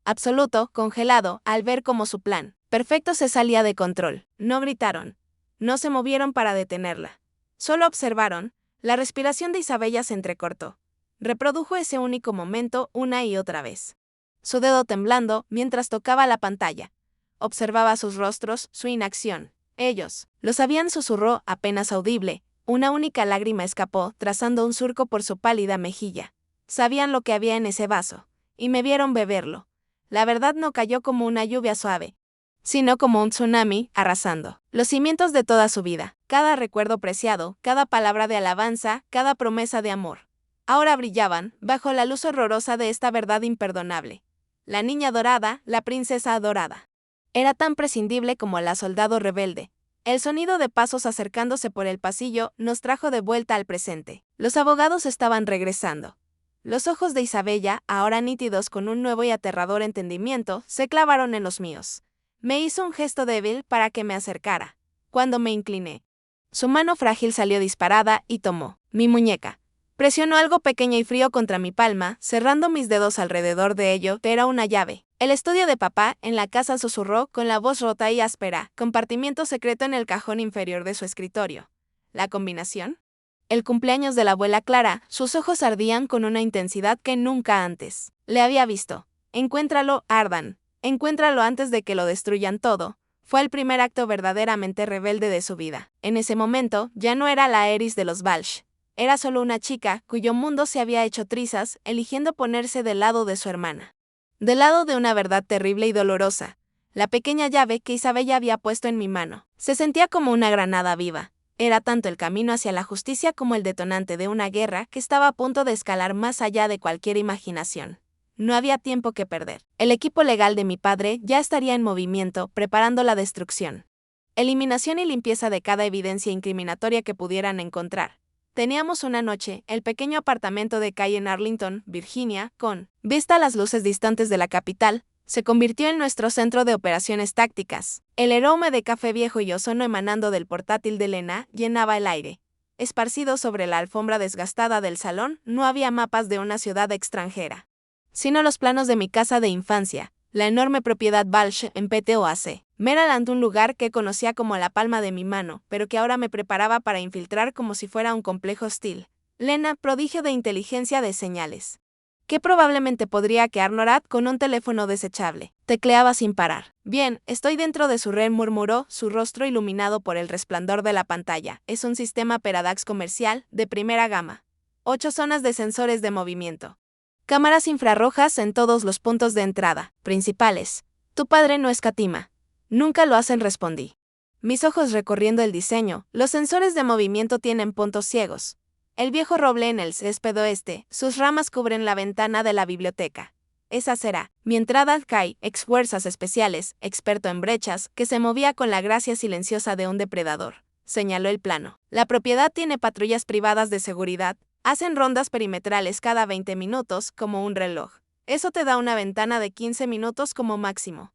absoluto, congelado, al ver cómo su plan perfecto se salía de control. No gritaron, no se movieron para detenerla. Solo observaron. La respiración de Isabella se entrecortó. Reprodujo ese único momento una y otra vez. Su dedo temblando mientras tocaba la pantalla. Observaba sus rostros, su inacción. Ellos lo sabían, susurró, apenas audible. Una única lágrima escapó, trazando un surco por su pálida mejilla. Sabían lo que había en ese vaso, y me vieron beberlo. La verdad no cayó como una lluvia suave, sino como un tsunami, arrasando los cimientos de toda su vida. Cada recuerdo preciado, cada palabra de alabanza, cada promesa de amor, ahora brillaban bajo la luz horrorosa de esta verdad imperdonable. La niña dorada, la princesa adorada, era tan prescindible como la soldado rebelde. El sonido de pasos acercándose por el pasillo nos trajo de vuelta al presente. Los abogados estaban regresando. Los ojos de Isabella, ahora nítidos con un nuevo y aterrador entendimiento, se clavaron en los míos. Me hizo un gesto débil para que me acercara. Cuando me incliné, su mano frágil salió disparada y tomó mi muñeca. Presionó algo pequeño y frío contra mi palma, cerrando mis dedos alrededor de ello. Era una llave. El estudio de papá, en la casa, susurró con la voz rota y áspera. Compartimiento secreto en el cajón inferior de su escritorio. ¿La combinación? El cumpleaños de la abuela Clara. Sus ojos ardían con una intensidad que nunca antes le había visto. Encuéntralo, Ardan. Encuéntralo antes de que lo destruyan todo. Fue el primer acto verdaderamente rebelde de su vida. En ese momento, ya no era la Eris de los Balch. Era solo una chica cuyo mundo se había hecho trizas, eligiendo ponerse del lado de su hermana. Del lado de una verdad terrible y dolorosa. La pequeña llave que Isabella había puesto en mi mano se sentía como una granada viva. Era tanto el camino hacia la justicia como el detonante de una guerra que estaba a punto de escalar más allá de cualquier imaginación. No había tiempo que perder. El equipo legal de mi padre ya estaría en movimiento, preparando la destrucción. Eliminación y limpieza de cada evidencia incriminatoria que pudieran encontrar. Teníamos una noche, el pequeño apartamento de calle en Arlington, Virginia, con vista a las luces distantes de la capital, se convirtió en nuestro centro de operaciones tácticas. El aroma de café viejo y ozono emanando del portátil de Lena llenaba el aire. Esparcido sobre la alfombra desgastada del salón, no había mapas de una ciudad extranjera, sino los planos de mi casa de infancia, la enorme propiedad Balch en PTOAC. Maryland, un lugar que conocía como la palma de mi mano, pero que ahora me preparaba para infiltrar como si fuera un complejo hostil. Lena, prodigio de inteligencia de señales, que probablemente podría hackear NORAD con un teléfono desechable. Tecleaba sin parar. Bien, estoy dentro de su red, murmuró, su rostro iluminado por el resplandor de la pantalla. Es un sistema Peradax comercial, de primera gama. 8 zonas de sensores de movimiento. Cámaras infrarrojas en todos los puntos de entrada, principales. Tu padre no escatima. Nunca lo hacen, respondí. Mis ojos recorriendo el diseño, los sensores de movimiento tienen puntos ciegos. El viejo roble en el césped oeste, sus ramas cubren la ventana de la biblioteca. Esa será mi entrada. Kai, ex fuerzas especiales, experto en brechas, que se movía con la gracia silenciosa de un depredador, señaló el plano. La propiedad tiene patrullas privadas de seguridad, hacen rondas perimetrales cada 20 minutos, como un reloj. Eso te da una ventana de 15 minutos como máximo.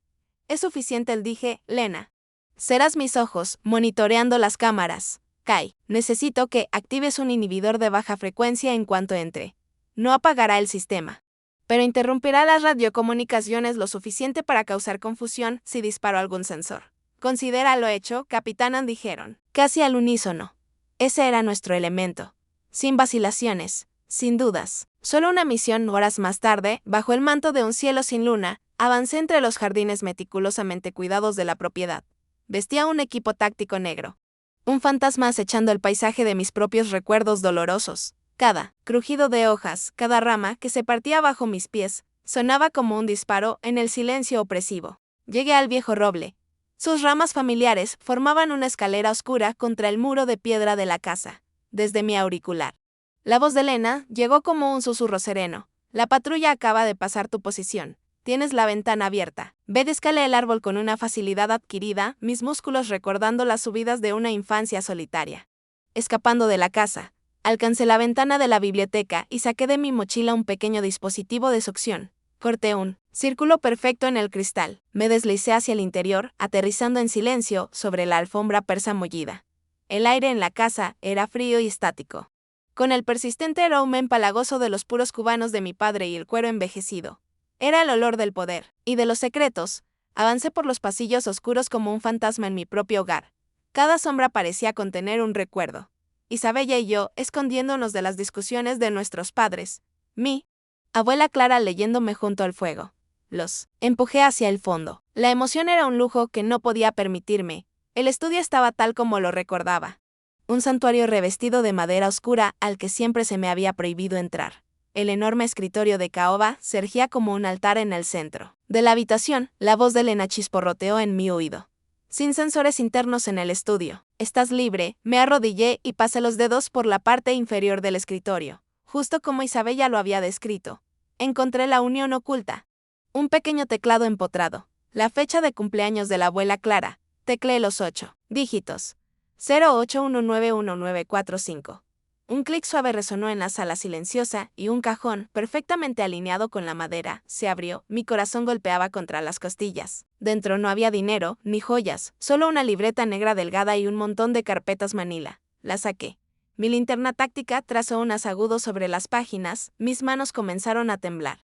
Es suficiente, dije, Lena. Serás mis ojos, monitoreando las cámaras. Kai, necesito que actives un inhibidor de baja frecuencia en cuanto entre. No apagará el sistema, pero interrumpirá las radiocomunicaciones lo suficiente para causar confusión si disparo algún sensor. Considera lo hecho, capitán, dijeron, casi al unísono. Ese era nuestro elemento. Sin vacilaciones, sin dudas. Solo una misión. Horas más tarde, bajo el manto de un cielo sin luna, avancé entre los jardines meticulosamente cuidados de la propiedad. Vestía un equipo táctico negro. Un fantasma acechando el paisaje de mis propios recuerdos dolorosos. Cada crujido de hojas, cada rama que se partía bajo mis pies, sonaba como un disparo en el silencio opresivo. Llegué al viejo roble. Sus ramas familiares formaban una escalera oscura contra el muro de piedra de la casa. Desde mi auricular, la voz de Lena llegó como un susurro sereno. La patrulla acaba de pasar tu posición. Tienes la ventana abierta. Escalé el árbol con una facilidad adquirida, mis músculos recordando las subidas de una infancia solitaria. Escapando de la casa, alcancé la ventana de la biblioteca y saqué de mi mochila un pequeño dispositivo de succión. Corté un círculo perfecto en el cristal. Me deslicé hacia el interior, aterrizando en silencio sobre la alfombra persa mollida. El aire en la casa era frío y estático, con el persistente aroma empalagoso de los puros cubanos de mi padre y el cuero envejecido. Era el olor del poder y de los secretos. Avancé por los pasillos oscuros como un fantasma en mi propio hogar. Cada sombra parecía contener un recuerdo. Isabella y yo, escondiéndonos de las discusiones de nuestros padres. Mi abuela Clara leyéndome junto al fuego. Los empujé hacia el fondo. La emoción era un lujo que no podía permitirme. El estudio estaba tal como lo recordaba. Un santuario revestido de madera oscura al que siempre se me había prohibido entrar. El enorme escritorio de caoba se erguía como un altar en el centro de la habitación. La voz de Lena chisporroteó en mi oído. Sin sensores internos en el estudio. Estás libre. Me arrodillé y pasé los dedos por la parte inferior del escritorio, justo como Isabella lo había descrito. Encontré la unión oculta. Un pequeño teclado empotrado. La fecha de cumpleaños de la abuela Clara. Tecleé los 8 dígitos. 08191945. Un clic suave resonó en la sala silenciosa y un cajón, perfectamente alineado con la madera, se abrió. Mi corazón golpeaba contra las costillas. Dentro no había dinero, ni joyas, solo una libreta negra delgada y un montón de carpetas manila. La saqué. Mi linterna táctica trazó un haz agudo sobre las páginas. Mis manos comenzaron a temblar.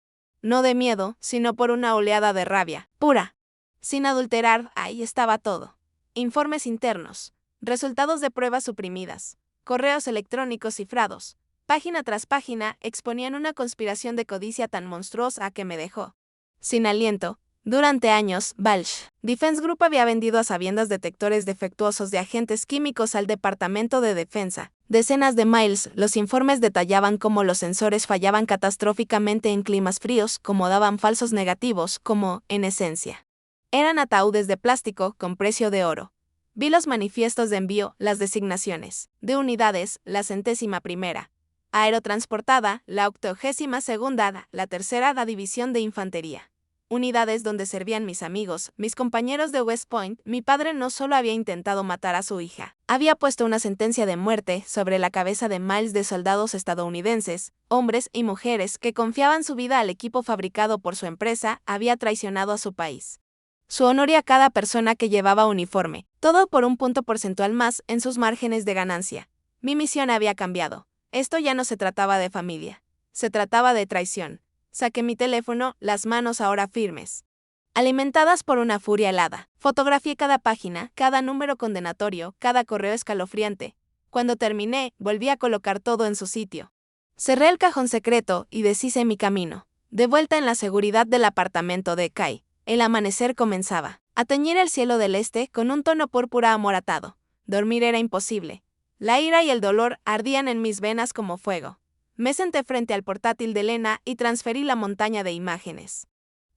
No de miedo, sino por una oleada de rabia, pura. Sin adulterar, ahí estaba todo. Informes internos. Resultados de pruebas suprimidas. Correos electrónicos cifrados. Página tras página exponían una conspiración de codicia tan monstruosa que me dejó sin aliento. Durante años, Balch Defense Group había vendido a sabiendas detectores defectuosos de agentes químicos al Departamento de Defensa. Decenas de miles, los informes detallaban cómo los sensores fallaban catastróficamente en climas fríos, cómo daban falsos negativos, como, en esencia, eran ataúdes de plástico con precio de oro. Vi los manifiestos de envío, las designaciones de unidades, la 101ª aerotransportada, la 82ª, la 3ª División de Infantería. unidades donde servían mis amigos, mis compañeros de West Point. Mi padre no solo había intentado matar a su hija, había puesto una sentencia de muerte sobre la cabeza de miles de soldados estadounidenses, hombres y mujeres que confiaban su vida al equipo fabricado por su empresa. Había traicionado a su país, su honor y a cada persona que llevaba uniforme, todo por un punto porcentual más en sus márgenes de ganancia. Mi misión había cambiado. Esto ya no se trataba de familia, se trataba de traición. Saqué mi teléfono, las manos ahora firmes, alimentadas por una furia helada. Fotografié cada página, cada número condenatorio, cada correo escalofriante. Cuando terminé, volví a colocar todo en su sitio. Cerré el cajón secreto y deshice mi camino. De vuelta en la seguridad del apartamento de Kai, el amanecer comenzaba a teñir el cielo del este con un tono púrpura amoratado. Dormir era imposible. La ira y el dolor ardían en mis venas como fuego. Me senté frente al portátil de Lena y transferí la montaña de imágenes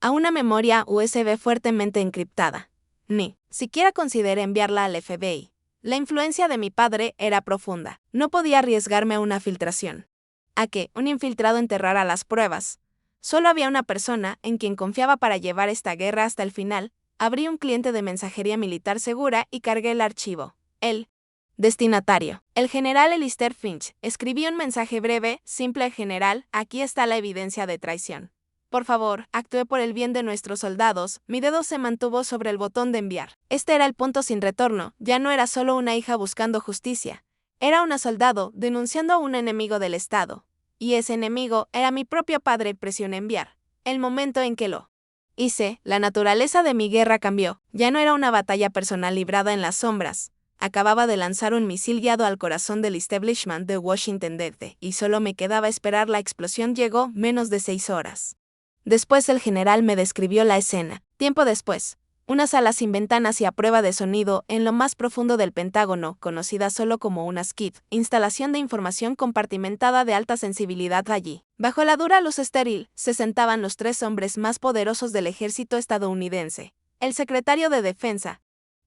a una memoria USB fuertemente encriptada. Ni siquiera consideré enviarla al FBI. La influencia de mi padre era profunda. No podía arriesgarme a una filtración, a que un infiltrado enterrara las pruebas. Solo había una persona en quien confiaba para llevar esta guerra hasta el final. Abrí un cliente de mensajería militar segura y cargué el archivo. Él. Destinatario. El general Alistair Finch. Escribí un mensaje breve, simple: general, aquí está la evidencia de traición. Por favor, actúe por el bien de nuestros soldados. Mi dedo se mantuvo sobre el botón de enviar. Este era el punto sin retorno. Ya no era solo una hija buscando justicia. Era una soldado denunciando a un enemigo del Estado. Y ese enemigo era mi propio padre. Presioné enviar. El momento en que lo hice, la naturaleza de mi guerra cambió. Ya no era una batalla personal librada en las sombras. Acababa de lanzar un misil guiado al corazón del establishment de Washington DC, y solo me quedaba esperar. La explosión llegó menos de 6 horas. Después el general me describió la escena. Tiempo después, una sala sin ventanas y a prueba de sonido en lo más profundo del Pentágono, conocida solo como una SCIF, instalación de información compartimentada de alta sensibilidad. Allí, bajo la dura luz estéril, se sentaban los 3 hombres más poderosos del ejército estadounidense: el secretario de Defensa,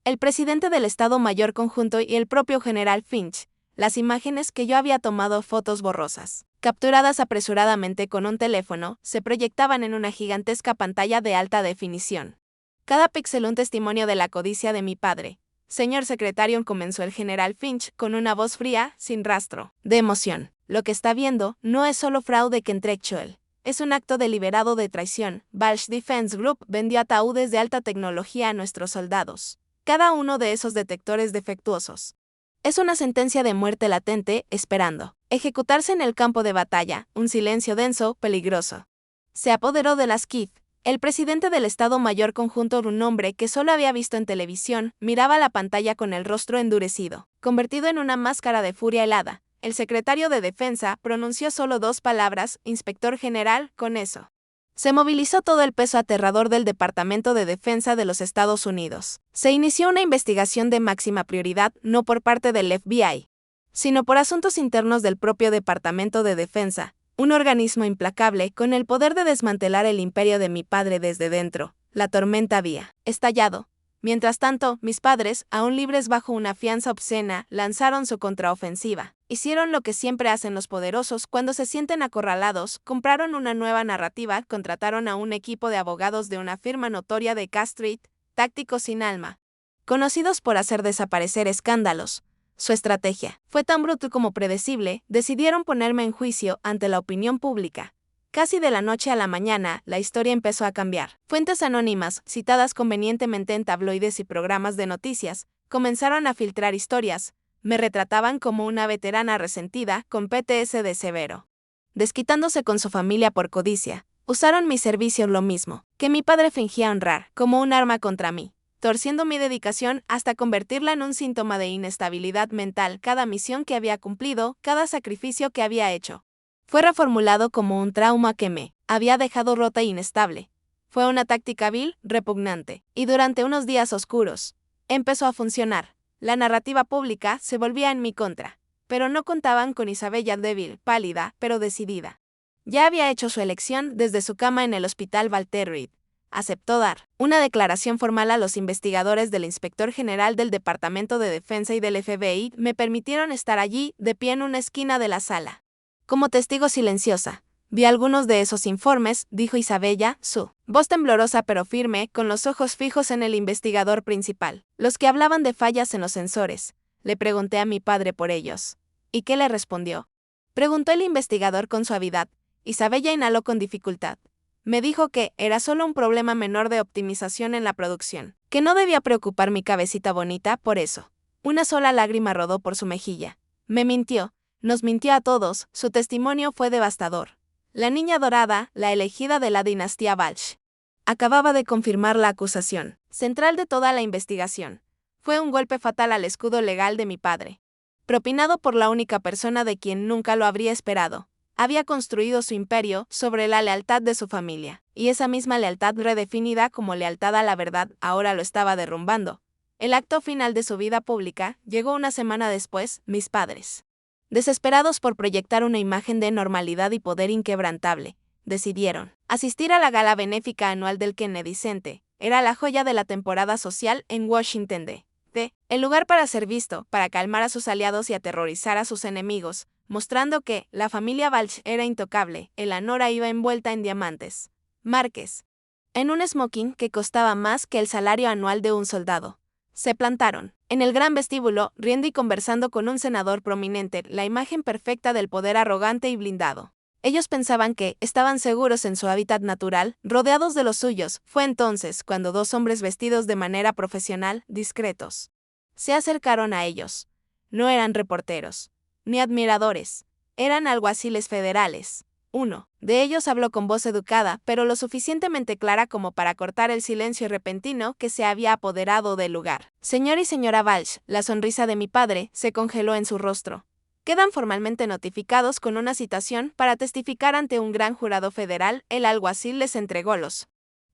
el presidente del Estado Mayor Conjunto y el propio general Finch. Las imágenes que yo había tomado, fotos borrosas, capturadas apresuradamente con un teléfono, se proyectaban en una gigantesca pantalla de alta definición. Cada píxel un testimonio de la codicia de mi padre. Señor secretario, comenzó el general Finch con una voz fría, sin rastro de emoción. Lo que está viendo no es solo fraude que entrechó él. Es un acto deliberado de traición. Balch Defense Group vendió ataúdes de alta tecnología a nuestros soldados. Cada uno de esos detectores defectuosos es una sentencia de muerte latente, esperando ejecutarse en el campo de batalla. Un silencio denso, peligroso, se apoderó de la SCIF. El presidente del Estado Mayor Conjunto, un hombre que solo había visto en televisión, miraba la pantalla con el rostro endurecido, convertido en una máscara de furia helada. El secretario de Defensa pronunció solo 2 palabras: inspector general. Con eso se movilizó todo el peso aterrador del Departamento de Defensa de los Estados Unidos. Se inició una investigación de máxima prioridad, no por parte del FBI, sino por asuntos internos del propio Departamento de Defensa, un organismo implacable con el poder de desmantelar el imperio de mi padre desde dentro. La tormenta había estallado. Mientras tanto, mis padres, aún libres bajo una fianza obscena, lanzaron su contraofensiva. Hicieron lo que siempre hacen los poderosos cuando se sienten acorralados: compraron una nueva narrativa, contrataron a un equipo de abogados de una firma notoria de K Street, tácticos sin alma, conocidos por hacer desaparecer escándalos. Su estrategia fue tan brutal como predecible. Decidieron ponerme en juicio ante la opinión pública. Casi de la noche a la mañana, la historia empezó a cambiar. Fuentes anónimas, citadas convenientemente en tabloides y programas de noticias, comenzaron a filtrar historias. Me retrataban como una veterana resentida, con PTSD severo, desquitándose con su familia por codicia. Usaron mi servicio, lo mismo que mi padre fingía honrar, como un arma contra mí, torciendo mi dedicación hasta convertirla en un síntoma de inestabilidad mental. Cada misión que había cumplido, cada sacrificio que había hecho, fue reformulado como un trauma que me había dejado rota e inestable. Fue una táctica vil, repugnante, y durante unos días oscuros empezó a funcionar. La narrativa pública se volvía en mi contra, pero no contaban con Isabella, débil, pálida, pero decidida. Ya había hecho su elección desde su cama en el hospital Walter Reed. Aceptó dar una declaración formal a los investigadores del inspector general del Departamento de Defensa y del FBI. Me permitieron estar allí, de pie en una esquina de la sala, como testigo silenciosa. Vi algunos de esos informes, dijo Isabella, su voz temblorosa pero firme, con los ojos fijos en el investigador principal. Los que hablaban de fallas en los sensores. Le pregunté a mi padre por ellos. ¿Y qué le respondió? Preguntó el investigador con suavidad. Isabella inhaló con dificultad. Me dijo que era solo un problema menor de optimización en la producción, que no debía preocupar mi cabecita bonita por eso. Una sola lágrima rodó por su mejilla. Me mintió, nos mintió a todos, su testimonio fue devastador. La niña dorada, la elegida de la dinastía Balch. Acababa de confirmar la acusación, central de toda la investigación. Fue un golpe fatal al escudo legal de mi padre. Propinado por la única persona de quien nunca lo habría esperado. Había construido su imperio sobre la lealtad de su familia, y esa misma lealtad redefinida como lealtad a la verdad ahora lo estaba derrumbando. El acto final de su vida pública llegó una semana después, mis padres. Desesperados por proyectar una imagen de normalidad y poder inquebrantable, decidieron asistir a la gala benéfica anual del Kennedy Center. Era la joya de la temporada social en Washington, D.C., el lugar para ser visto, para calmar a sus aliados y aterrorizar a sus enemigos, mostrando que la familia Balch era intocable. Eleanora iba envuelta en diamantes. Márquez, en un smoking que costaba más que el salario anual de un soldado. Se plantaron en el gran vestíbulo, riendo y conversando con un senador prominente, la imagen perfecta del poder arrogante y blindado. Ellos pensaban que estaban seguros en su hábitat natural, rodeados de los suyos. Fue entonces cuando dos hombres vestidos de manera profesional, discretos, se acercaron a ellos. No eran reporteros, ni admiradores, eran alguaciles federales. Uno de ellos habló con voz educada, pero lo suficientemente clara como para cortar el silencio repentino que se había apoderado del lugar. Señor y señora Balch, la sonrisa de mi padre se congeló en su rostro. Quedan formalmente notificados con una citación para testificar ante un gran jurado federal. El alguacil les entregó los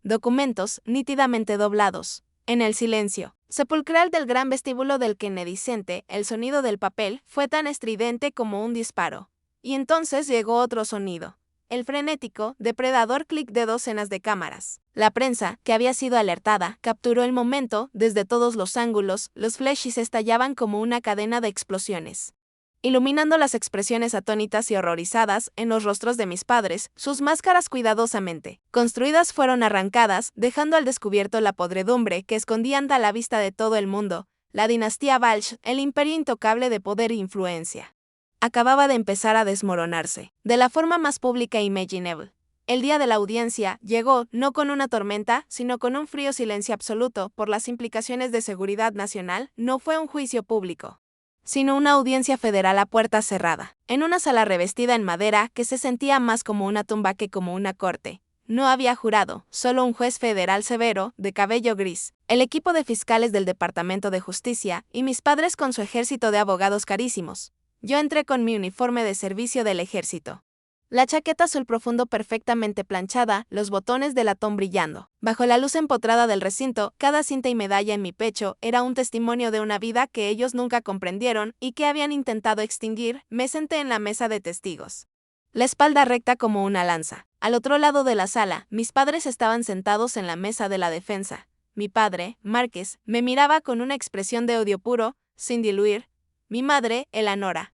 documentos, nítidamente doblados. En el silencio sepulcral del gran vestíbulo del Kennedy Center, el sonido del papel fue tan estridente como un disparo. Y entonces llegó otro sonido. El frenético, depredador clic de docenas de cámaras. La prensa, que había sido alertada, capturó el momento. Desde todos los ángulos, los flashes estallaban como una cadena de explosiones, iluminando las expresiones atónitas y horrorizadas en los rostros de mis padres. Sus máscaras cuidadosamente construidas fueron arrancadas, dejando al descubierto la podredumbre que escondían a la vista de todo el mundo. La dinastía Balch, el imperio intocable de poder e influencia, acababa de empezar a desmoronarse, de la forma más pública e imaginable. El día de la audiencia llegó no con una tormenta, sino con un frío silencio absoluto por las implicaciones de seguridad nacional. No fue un juicio público, sino una audiencia federal a puerta cerrada, en una sala revestida en madera que se sentía más como una tumba que como una corte. No había jurado, solo un juez federal severo, de cabello gris, el equipo de fiscales del Departamento de Justicia, y mis padres con su ejército de abogados carísimos. Yo entré con mi uniforme de servicio del ejército. La chaqueta azul profundo perfectamente planchada, los botones de latón brillando. Bajo la luz empotrada del recinto, cada cinta y medalla en mi pecho era un testimonio de una vida que ellos nunca comprendieron y que habían intentado extinguir. Me senté en la mesa de testigos, la espalda recta como una lanza. Al otro lado de la sala, mis padres estaban sentados en la mesa de la defensa. Mi padre, Márquez, me miraba con una expresión de odio puro, sin diluir. Mi madre, Eleanora,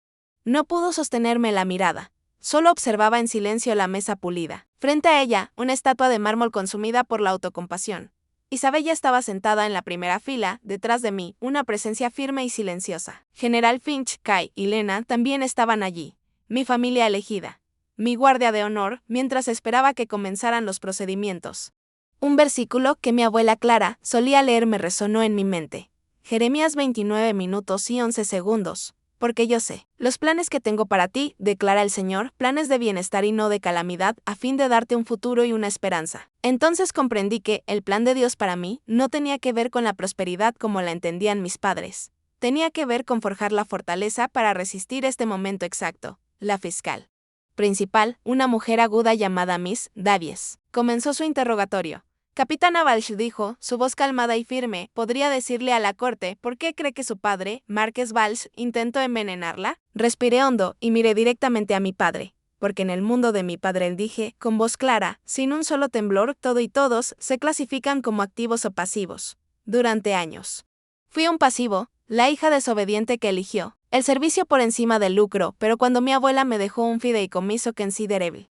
no pudo sostenerme la mirada. Solo observaba en silencio la mesa pulida. Frente a ella, una estatua de mármol consumida por la autocompasión. Isabella estaba sentada en la primera fila, detrás de mí, una presencia firme y silenciosa. General Finch, Kai y Lena también estaban allí. Mi familia elegida. Mi guardia de honor, mientras esperaba que comenzaran los procedimientos. Un versículo que mi abuela Clara solía leer me resonó en mi mente. Jeremías 29 minutos y 11 segundos. Porque yo sé los planes que tengo para ti, declara el Señor, planes de bienestar y no de calamidad, a fin de darte un futuro y una esperanza. Entonces comprendí que el plan de Dios para mí no tenía que ver con la prosperidad como la entendían mis padres. Tenía que ver con forjar la fortaleza para resistir este momento exacto. La fiscal principal, una mujer aguda llamada Miss Davies, comenzó su interrogatorio. Capitana Balch, dijo, su voz calmada y firme, ¿podría decirle a la corte por qué cree que su padre, Márquez Balch, intentó envenenarla? Respiré hondo y miré directamente a mi padre, porque en el mundo de mi padre dije, con voz clara, sin un solo temblor, todo y todos se clasifican como activos o pasivos. Durante años fui un pasivo, la hija desobediente que eligió el servicio por encima del lucro, pero cuando mi abuela me dejó un fideicomiso considerable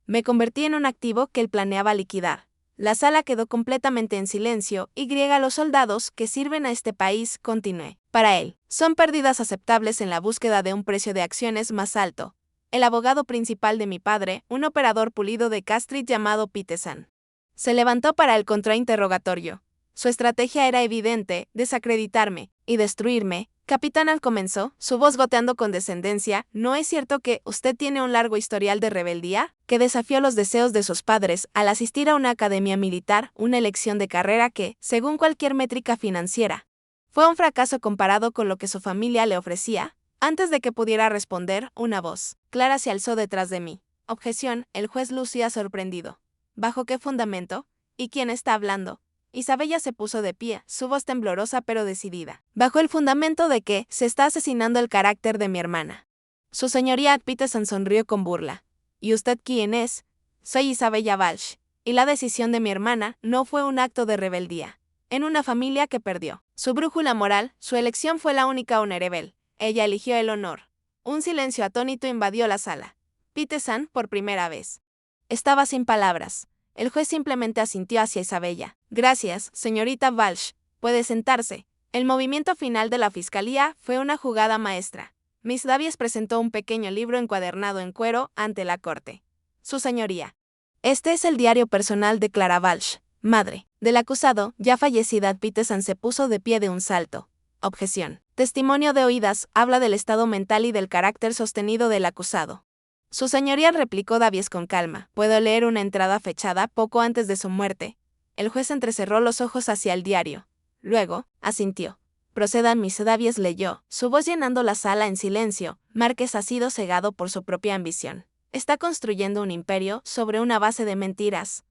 Me convertí en un activo que él planeaba liquidar. La sala quedó completamente en silencio y griega los soldados que sirven a este país, continué. Para él, son pérdidas aceptables en la búsqueda de un precio de acciones más alto. El abogado principal de mi padre, un operador pulido de Castrit llamado Peterson, se levantó para el contrainterrogatorio. Su estrategia era evidente, desacreditarme y destruirme. Capitán, comenzó, su voz goteando con descendencia, ¿no es cierto que usted tiene un largo historial de rebeldía? Que desafió los deseos de sus padres al asistir a una academia militar, una elección de carrera que, según cualquier métrica financiera, fue un fracaso comparado con lo que su familia le ofrecía. Antes de que pudiera responder, una voz clara se alzó detrás de mí. Objeción, el juez lucía sorprendido. ¿Bajo qué fundamento? ¿Y quién está hablando? Isabella se puso de pie, su voz temblorosa pero decidida. Bajo el fundamento de que se está asesinando el carácter de mi hermana. Su señoría Peterson sonrió con burla. ¿Y usted quién es? Soy Isabella Walsh. Y la decisión de mi hermana no fue un acto de rebeldía. En una familia que perdió su brújula moral, su elección fue la única honorable. Ella eligió el honor. Un silencio atónito invadió la sala. Peterson, por primera vez, estaba sin palabras. El juez simplemente asintió hacia Isabella. Gracias, señorita Walsh. Puede sentarse. El movimiento final de la fiscalía fue una jugada maestra. Miss Davies presentó un pequeño libro encuadernado en cuero ante la corte. Su señoría. Este es el diario personal de Clara Walsh, madre del acusado, ya fallecida. Peterson se puso de pie de un salto. Objeción. Testimonio de oídas habla del estado mental y del carácter sostenido del acusado. Su señoría, replicó Davies con calma. ¿Puedo leer una entrada fechada poco antes de su muerte? El juez entrecerró los ojos hacia el diario. Luego, asintió. Procedan. Miss Davies leyó, su voz llenando la sala en silencio. Márquez ha sido cegado por su propia ambición. Está construyendo un imperio sobre una base de mentiras.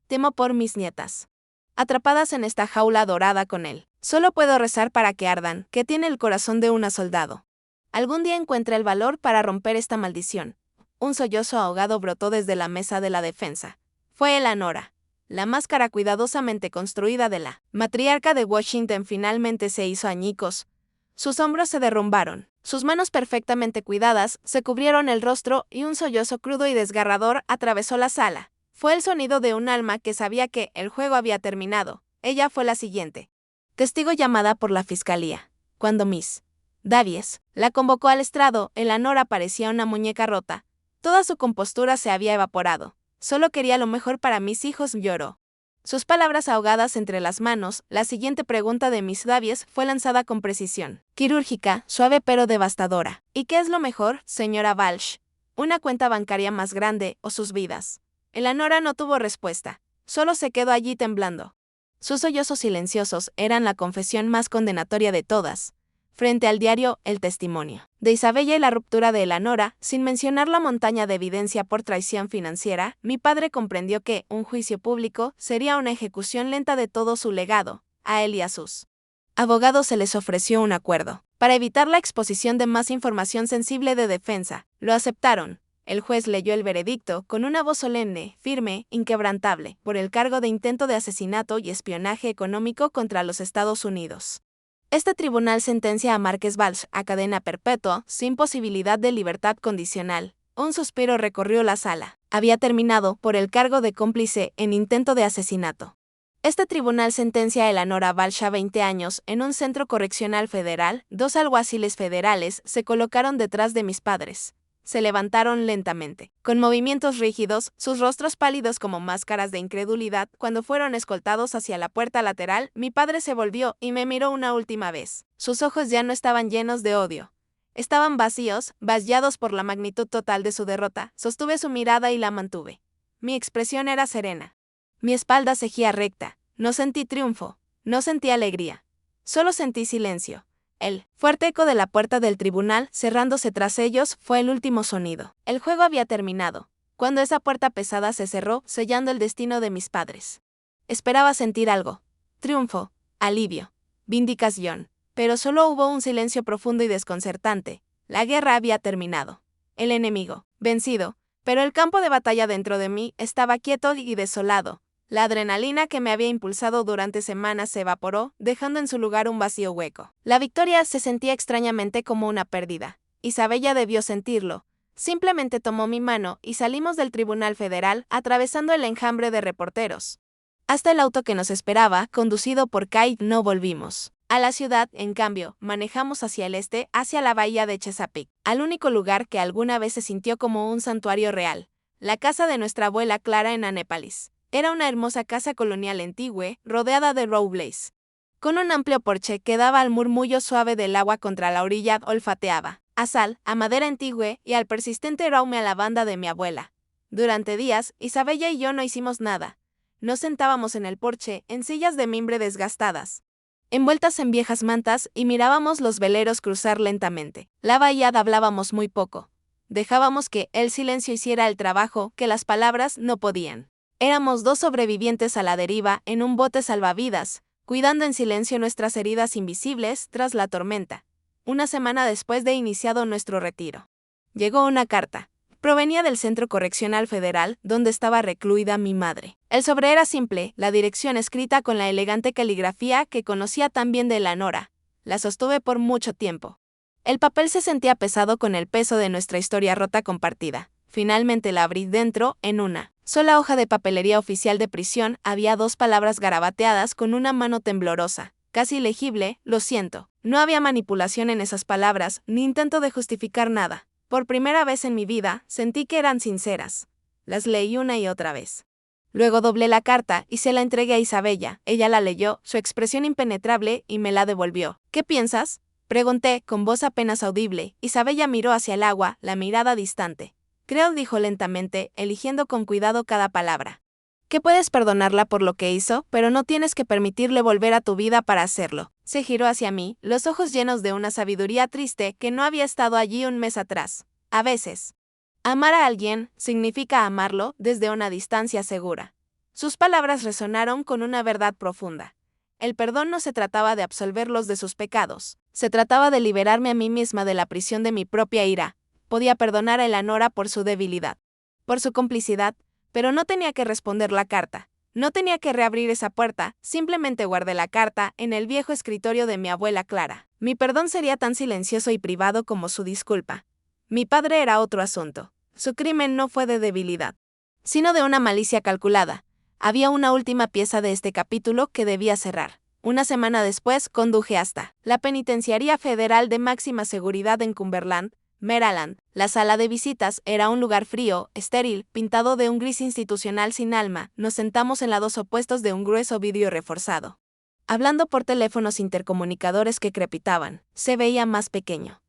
Temo por mis nietas, atrapadas en esta jaula dorada con él. Solo puedo rezar para que ardan, que tiene el corazón de una soldado. Algún día encuentre el valor para romper esta maldición. Un sollozo ahogado brotó desde la mesa de la defensa. Fue Eleanora. La máscara cuidadosamente construida de la matriarca de Washington finalmente se hizo añicos. Sus hombros se derrumbaron. Sus manos perfectamente cuidadas se cubrieron el rostro y un sollozo crudo y desgarrador atravesó la sala. Fue el sonido de un alma que sabía que el juego había terminado. Ella fue la siguiente testigo llamada por la fiscalía. Cuando Miss Davies la convocó al estrado, Eleanora parecía una muñeca rota. Toda su compostura se había evaporado. Solo quería lo mejor para mis hijos, lloró. Sus palabras ahogadas entre las manos, la siguiente pregunta de Miss Davies fue lanzada con precisión quirúrgica, suave pero devastadora. ¿Y qué es lo mejor, señora Walsh? ¿Una cuenta bancaria más grande o sus vidas? Eleanora no tuvo respuesta. Solo se quedó allí temblando. Sus sollozos silenciosos eran la confesión más condenatoria de todas. Frente al diario, el testimonio de Isabella y la ruptura de Eleanora, sin mencionar la montaña de evidencia por traición financiera, mi padre comprendió que un juicio público sería una ejecución lenta de todo su legado. A él y a sus abogados se les ofreció un acuerdo para evitar la exposición de más información sensible de defensa. Lo aceptaron. El juez leyó el veredicto con una voz solemne, firme, inquebrantable, por el cargo de intento de asesinato y espionaje económico contra los Estados Unidos. Este tribunal sentencia a Márquez Walsh a cadena perpetua, sin posibilidad de libertad condicional. Un suspiro recorrió la sala. Había terminado por el cargo de cómplice en intento de asesinato. Este tribunal sentencia a Eleanora Walsh a 20 años en un centro correccional federal. 2 alguaciles federales se colocaron detrás de mis padres. Se levantaron lentamente, con movimientos rígidos, sus rostros pálidos como máscaras de incredulidad. Cuando fueron escoltados hacia la puerta lateral, mi padre se volvió y me miró una última vez. Sus ojos ya no estaban llenos de odio. Estaban vacíos, vaciados por la magnitud total de su derrota. Sostuve su mirada y la mantuve. Mi expresión era serena. Mi espalda seguía recta. No sentí triunfo, no sentí alegría. Solo sentí silencio. El fuerte eco de la puerta del tribunal, cerrándose tras ellos, fue el último sonido. El juego había terminado, cuando esa puerta pesada se cerró, sellando el destino de mis padres. Esperaba sentir algo. Triunfo, alivio, vindicación. Pero solo hubo un silencio profundo y desconcertante. La guerra había terminado. El enemigo, vencido, pero el campo de batalla dentro de mí estaba quieto y desolado. La adrenalina que me había impulsado durante semanas se evaporó, dejando en su lugar un vacío hueco. La victoria se sentía extrañamente como una pérdida. Isabella debió sentirlo. Simplemente tomó mi mano y salimos del Tribunal Federal atravesando el enjambre de reporteros. Hasta el auto que nos esperaba, conducido por Kai, no volvimos. A la ciudad, en cambio, manejamos hacia el este, hacia la bahía de Chesapeake, al único lugar que alguna vez se sintió como un santuario real, la casa de nuestra abuela Clara en Annapolis. Era una hermosa casa colonial antigua, rodeada de robles, con un amplio porche que daba al murmullo suave del agua contra la orilla. Olfateaba a sal, a madera antigua y al persistente aroma a lavanda de mi abuela. Durante días, Isabella y yo no hicimos nada. Nos sentábamos en el porche, en sillas de mimbre desgastadas, envueltas en viejas mantas, y mirábamos los veleros cruzar lentamente. La bahía hablábamos muy poco. Dejábamos que el silencio hiciera el trabajo que las palabras no podían. Éramos dos sobrevivientes a la deriva en un bote salvavidas, cuidando en silencio nuestras heridas invisibles tras la tormenta. Una semana después de iniciado nuestro retiro, llegó una carta. Provenía del Centro Correccional Federal, donde estaba recluida mi madre. El sobre era simple, la dirección escrita con la elegante caligrafía que conocía tan bien de Eleanora. La sostuve por mucho tiempo. El papel se sentía pesado con el peso de nuestra historia rota compartida. Finalmente la abrí. Dentro, en una sola hoja de papelería oficial de prisión, había 2 palabras garabateadas con una mano temblorosa, casi legible: lo siento. No había manipulación en esas palabras, ni intento de justificar nada. Por primera vez en mi vida, sentí que eran sinceras. Las leí una y otra vez. Luego doblé la carta y se la entregué a Isabella. Ella la leyó, su expresión impenetrable, y me la devolvió. ¿Qué piensas?, pregunté, con voz apenas audible. Isabella miró hacia el agua, la mirada distante. Creo, dijo lentamente, eligiendo con cuidado cada palabra, que puedes perdonarla por lo que hizo, pero no tienes que permitirle volver a tu vida para hacerlo. Se giró hacia mí, los ojos llenos de una sabiduría triste que no había estado allí un mes atrás. A veces, amar a alguien significa amarlo desde una distancia segura. Sus palabras resonaron con una verdad profunda. El perdón no se trataba de absolverlos de sus pecados, se trataba de liberarme a mí misma de la prisión de mi propia ira. Podía perdonar a Eleanora por su debilidad, por su complicidad, pero no tenía que responder la carta. No tenía que reabrir esa puerta. Simplemente guardé la carta en el viejo escritorio de mi abuela Clara. Mi perdón sería tan silencioso y privado como su disculpa. Mi padre era otro asunto. Su crimen no fue de debilidad, sino de una malicia calculada. Había una última pieza de este capítulo que debía cerrar. Una semana después conduje hasta la Penitenciaría Federal de Máxima Seguridad en Cumberland, Maryland. La sala de visitas era un lugar frío, estéril, pintado de un gris institucional sin alma. Nos sentamos en lados opuestos de un grueso vidrio reforzado, hablando por teléfonos intercomunicadores que crepitaban. Se veía más pequeño.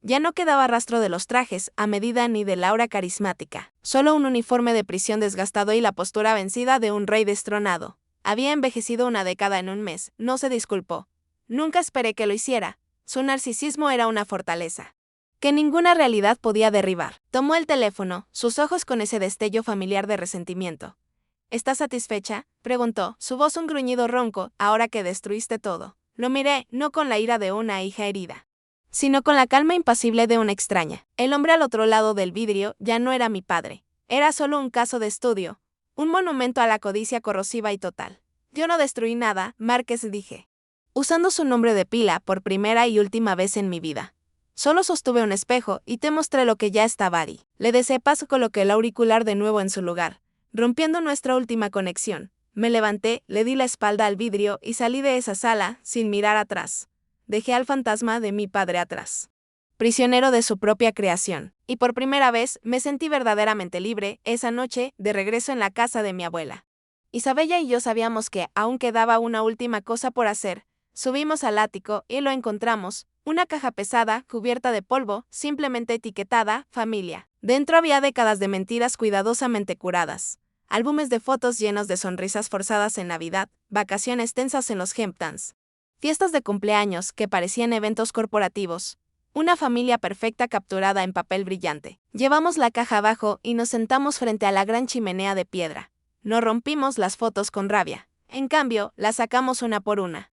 Ya no quedaba rastro de los trajes a medida ni del aura carismática. Solo un uniforme de prisión desgastado y la postura vencida de un rey destronado. Había envejecido una década en un mes. No se disculpó. Nunca esperé que lo hiciera. Su narcisismo era una fortaleza que ninguna realidad podía derribar. Tomó el teléfono, sus ojos con ese destello familiar de resentimiento. ¿Estás satisfecha?, preguntó, su voz un gruñido ronco. Ahora que destruiste todo. Lo miré, no con la ira de una hija herida, sino con la calma impasible de una extraña. El hombre al otro lado del vidrio ya no era mi padre. Era solo un caso de estudio, un monumento a la codicia corrosiva y total. Yo no destruí nada, Márquez, dije, usando su nombre de pila por primera y última vez en mi vida. Solo sostuve un espejo y te mostré lo que ya estaba ahí. Le deseé paz, coloqué el auricular de nuevo en su lugar, rompiendo nuestra última conexión. Me levanté, le di la espalda al vidrio y salí de esa sala sin mirar atrás. Dejé al fantasma de mi padre atrás, prisionero de su propia creación, y por primera vez me sentí verdaderamente libre esa noche de regreso en la casa de mi abuela. Isabella y yo sabíamos que aún quedaba una última cosa por hacer. Subimos al ático y lo encontramos. Una caja pesada, cubierta de polvo, simplemente etiquetada familia. Dentro había décadas de mentiras cuidadosamente curadas. Álbumes de fotos llenos de sonrisas forzadas en Navidad, vacaciones tensas en los Hamptons, fiestas de cumpleaños que parecían eventos corporativos. Una familia perfecta capturada en papel brillante. Llevamos la caja abajo y nos sentamos frente a la gran chimenea de piedra. No rompimos las fotos con rabia. En cambio, las sacamos una por una.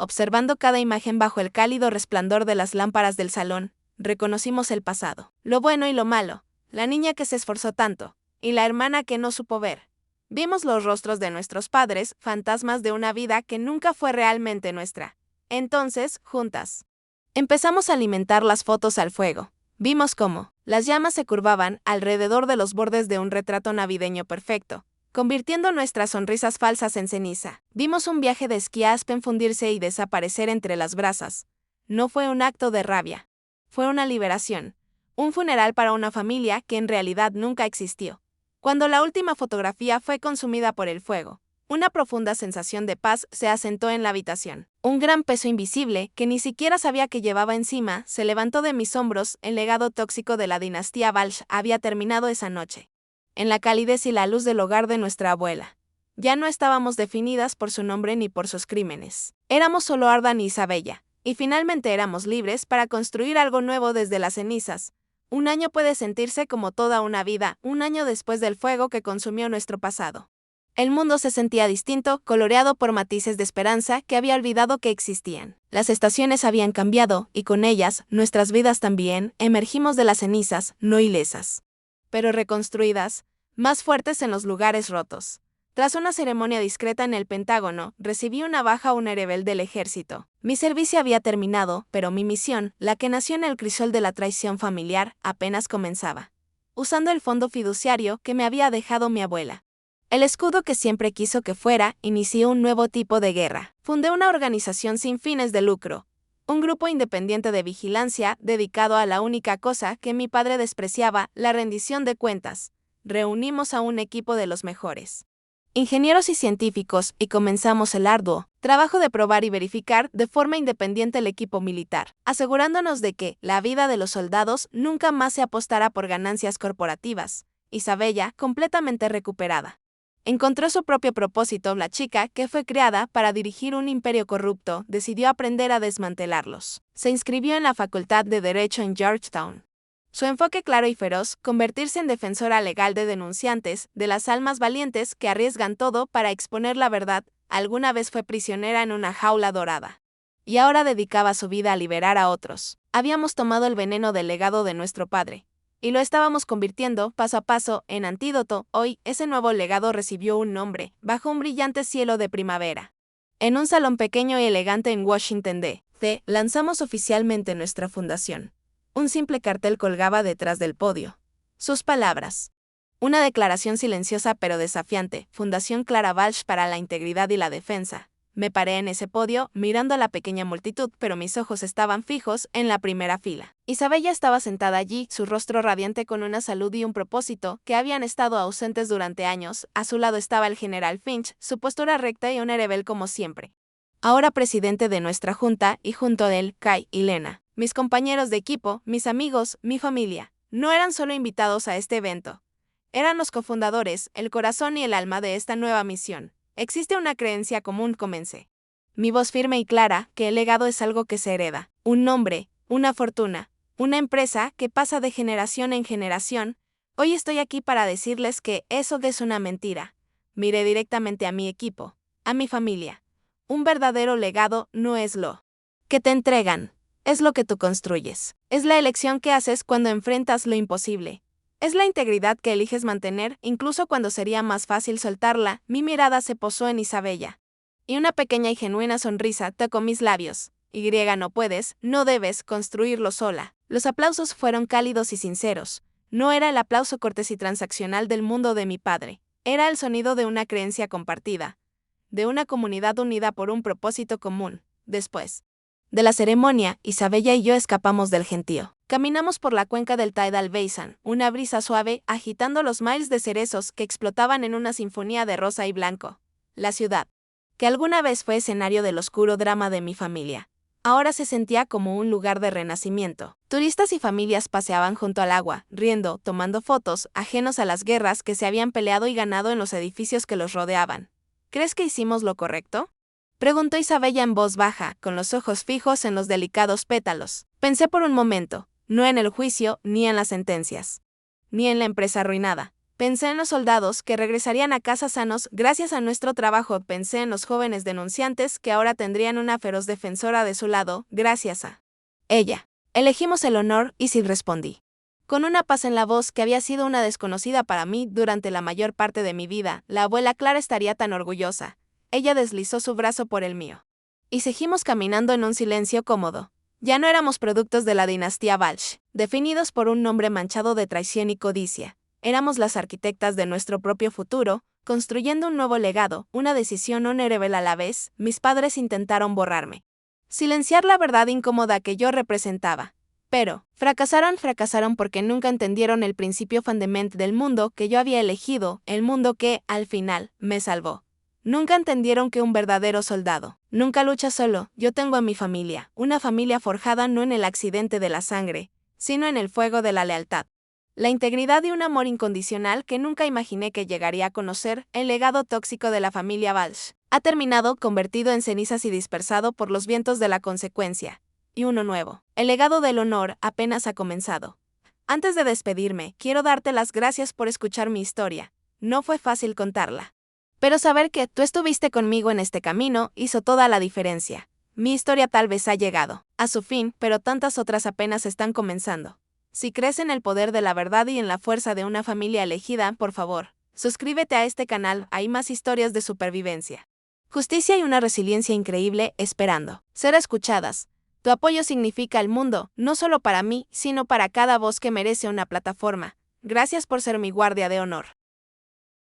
Observando cada imagen bajo el cálido resplandor de las lámparas del salón, reconocimos el pasado, lo bueno y lo malo, la niña que se esforzó tanto, y la hermana que no supo ver. Vimos los rostros de nuestros padres, fantasmas de una vida que nunca fue realmente nuestra. Entonces, juntas, empezamos a alimentar las fotos al fuego. Vimos cómo Las llamas se curvaban alrededor de los bordes de un retrato navideño perfecto, convirtiendo nuestras sonrisas falsas en ceniza. Vimos un viaje de esquí a Aspen fundirse y desaparecer entre las brasas. No fue un acto de rabia. Fue una liberación. Un funeral para una familia que en realidad nunca existió. Cuando la última fotografía fue consumida por el fuego, una profunda sensación de paz se asentó en la habitación. Un gran peso invisible, que ni siquiera sabía que llevaba encima, se levantó de mis hombros. El legado tóxico de la dinastía Balch había terminado esa noche. En la calidez y la luz del hogar de nuestra abuela. Ya no estábamos definidas por su nombre ni por sus crímenes. Éramos solo Ardan y Isabella, y finalmente éramos libres para construir algo nuevo desde las cenizas. Un año puede sentirse como toda una vida, un año después del fuego que consumió nuestro pasado. El mundo se sentía distinto, coloreado por matices de esperanza que había olvidado que existían. Las estaciones habían cambiado, y con ellas, nuestras vidas también. Emergimos de las cenizas, no ilesas, pero reconstruidas, más fuertes en los lugares rotos. Tras una ceremonia discreta en el Pentágono, recibí una baja honorable del ejército. Mi servicio había terminado, pero mi misión, la que nació en el crisol de la traición familiar, apenas comenzaba. Usando el fondo fiduciario que me había dejado mi abuela, el escudo que siempre quiso que fuera, inicié un nuevo tipo de guerra. Fundé una organización sin fines de lucro, un grupo independiente de vigilancia dedicado a la única cosa que mi padre despreciaba, la rendición de cuentas. Reunimos a un equipo de los mejores ingenieros y científicos, y comenzamos el arduo trabajo de probar y verificar de forma independiente el equipo militar, asegurándonos de que la vida de los soldados nunca más se apostara por ganancias corporativas. Isabella, completamente recuperada, encontró su propio propósito. La chica, que fue creada para dirigir un imperio corrupto, decidió aprender a desmantelarlos. Se inscribió en la Facultad de Derecho en Georgetown. Su enfoque claro y feroz, convertirse en defensora legal de denunciantes, de las almas valientes que arriesgan todo para exponer la verdad. Alguna vez fue prisionera en una jaula dorada, y ahora dedicaba su vida a liberar a otros. Habíamos tomado el veneno del legado de nuestro padre, y lo estábamos convirtiendo, paso a paso, en antídoto. Hoy, ese nuevo legado recibió un nombre, bajo un brillante cielo de primavera. En un salón pequeño y elegante en Washington, D.C., lanzamos oficialmente nuestra fundación. Un simple cartel colgaba detrás del podio. Sus palabras. Una declaración silenciosa pero desafiante: Fundación Clara Balch para la Integridad y la Defensa. Me paré en ese podio, mirando a la pequeña multitud, pero mis ojos estaban fijos en la primera fila. Isabella estaba sentada allí, su rostro radiante con una salud y un propósito que habían estado ausentes durante años. A su lado estaba el general Finch, su postura recta y honorable como siempre. Ahora presidente de nuestra junta, y junto a él, Kai y Lena. Mis compañeros de equipo, mis amigos, mi familia. No eran solo invitados a este evento. Eran los cofundadores, el corazón y el alma de esta nueva misión. Existe una creencia común, comencé. Mi voz firme y clara, que el legado es algo que se hereda. Un nombre, una fortuna, una empresa que pasa de generación en generación. Hoy estoy aquí para decirles que eso es una mentira. Miré directamente a mi equipo, a mi familia. Un verdadero legado no es lo que te entregan. Es lo que tú construyes. Es la elección que haces cuando enfrentas lo imposible. Es la integridad que eliges mantener, incluso cuando sería más fácil soltarla. Mi mirada se posó en Isabella, y una pequeña y genuina sonrisa tocó mis labios. No puedes, no debes construirlo sola. Los aplausos fueron cálidos y sinceros. No era el aplauso cortés y transaccional del mundo de mi padre. Era el sonido de una creencia compartida, de una comunidad unida por un propósito común. Después de la ceremonia, Isabella y yo escapamos del gentío. Caminamos por la cuenca del Tidal Basin, una brisa suave agitando los miles de cerezos que explotaban en una sinfonía de rosa y blanco. La ciudad, que alguna vez fue escenario del oscuro drama de mi familia, ahora se sentía como un lugar de renacimiento. Turistas y familias paseaban junto al agua, riendo, tomando fotos, ajenos a las guerras que se habían peleado y ganado en los edificios que los rodeaban. ¿Crees que hicimos lo correcto?, preguntó Isabella en voz baja, con los ojos fijos en los delicados pétalos. Pensé por un momento, no en el juicio, ni en las sentencias, ni en la empresa arruinada. Pensé en los soldados que regresarían a casa sanos gracias a nuestro trabajo. Pensé en los jóvenes denunciantes que ahora tendrían una feroz defensora de su lado, gracias a ella. Elegimos el honor, y sí, respondí, con una paz en la voz que había sido una desconocida para mí durante la mayor parte de mi vida. La abuela Clara estaría tan orgullosa. Ella deslizó su brazo por el mío, y seguimos caminando en un silencio cómodo. Ya no éramos productos de la dinastía Balch, definidos por un nombre manchado de traición y codicia. Éramos las arquitectas de nuestro propio futuro, construyendo un nuevo legado, una decisión honorable a la vez. Mis padres intentaron borrarme. Silenciar la verdad incómoda que yo representaba. Pero, fracasaron porque nunca entendieron el principio fundamental del mundo que yo había elegido, el mundo que, al final, me salvó. Nunca entendieron que un verdadero soldado nunca lucha solo. Yo tengo a mi familia, una familia forjada no en el accidente de la sangre, sino en el fuego de la lealtad. La integridad y un amor incondicional que nunca imaginé que llegaría a conocer. El legado tóxico de la familia Balch ha terminado, convertido en cenizas y dispersado por los vientos de la consecuencia. Y uno nuevo. El legado del honor apenas ha comenzado. Antes de despedirme, quiero darte las gracias por escuchar mi historia. No fue fácil contarla. Pero saber que tú estuviste conmigo en este camino hizo toda la diferencia. Mi historia tal vez ha llegado a su fin, pero tantas otras apenas están comenzando. Si crees en el poder de la verdad y en la fuerza de una familia elegida, por favor, suscríbete a este canal. Hay más historias de supervivencia, justicia y una resiliencia increíble esperando ser escuchadas. Tu apoyo significa el mundo, no solo para mí, sino para cada voz que merece una plataforma. Gracias por ser mi guardia de honor.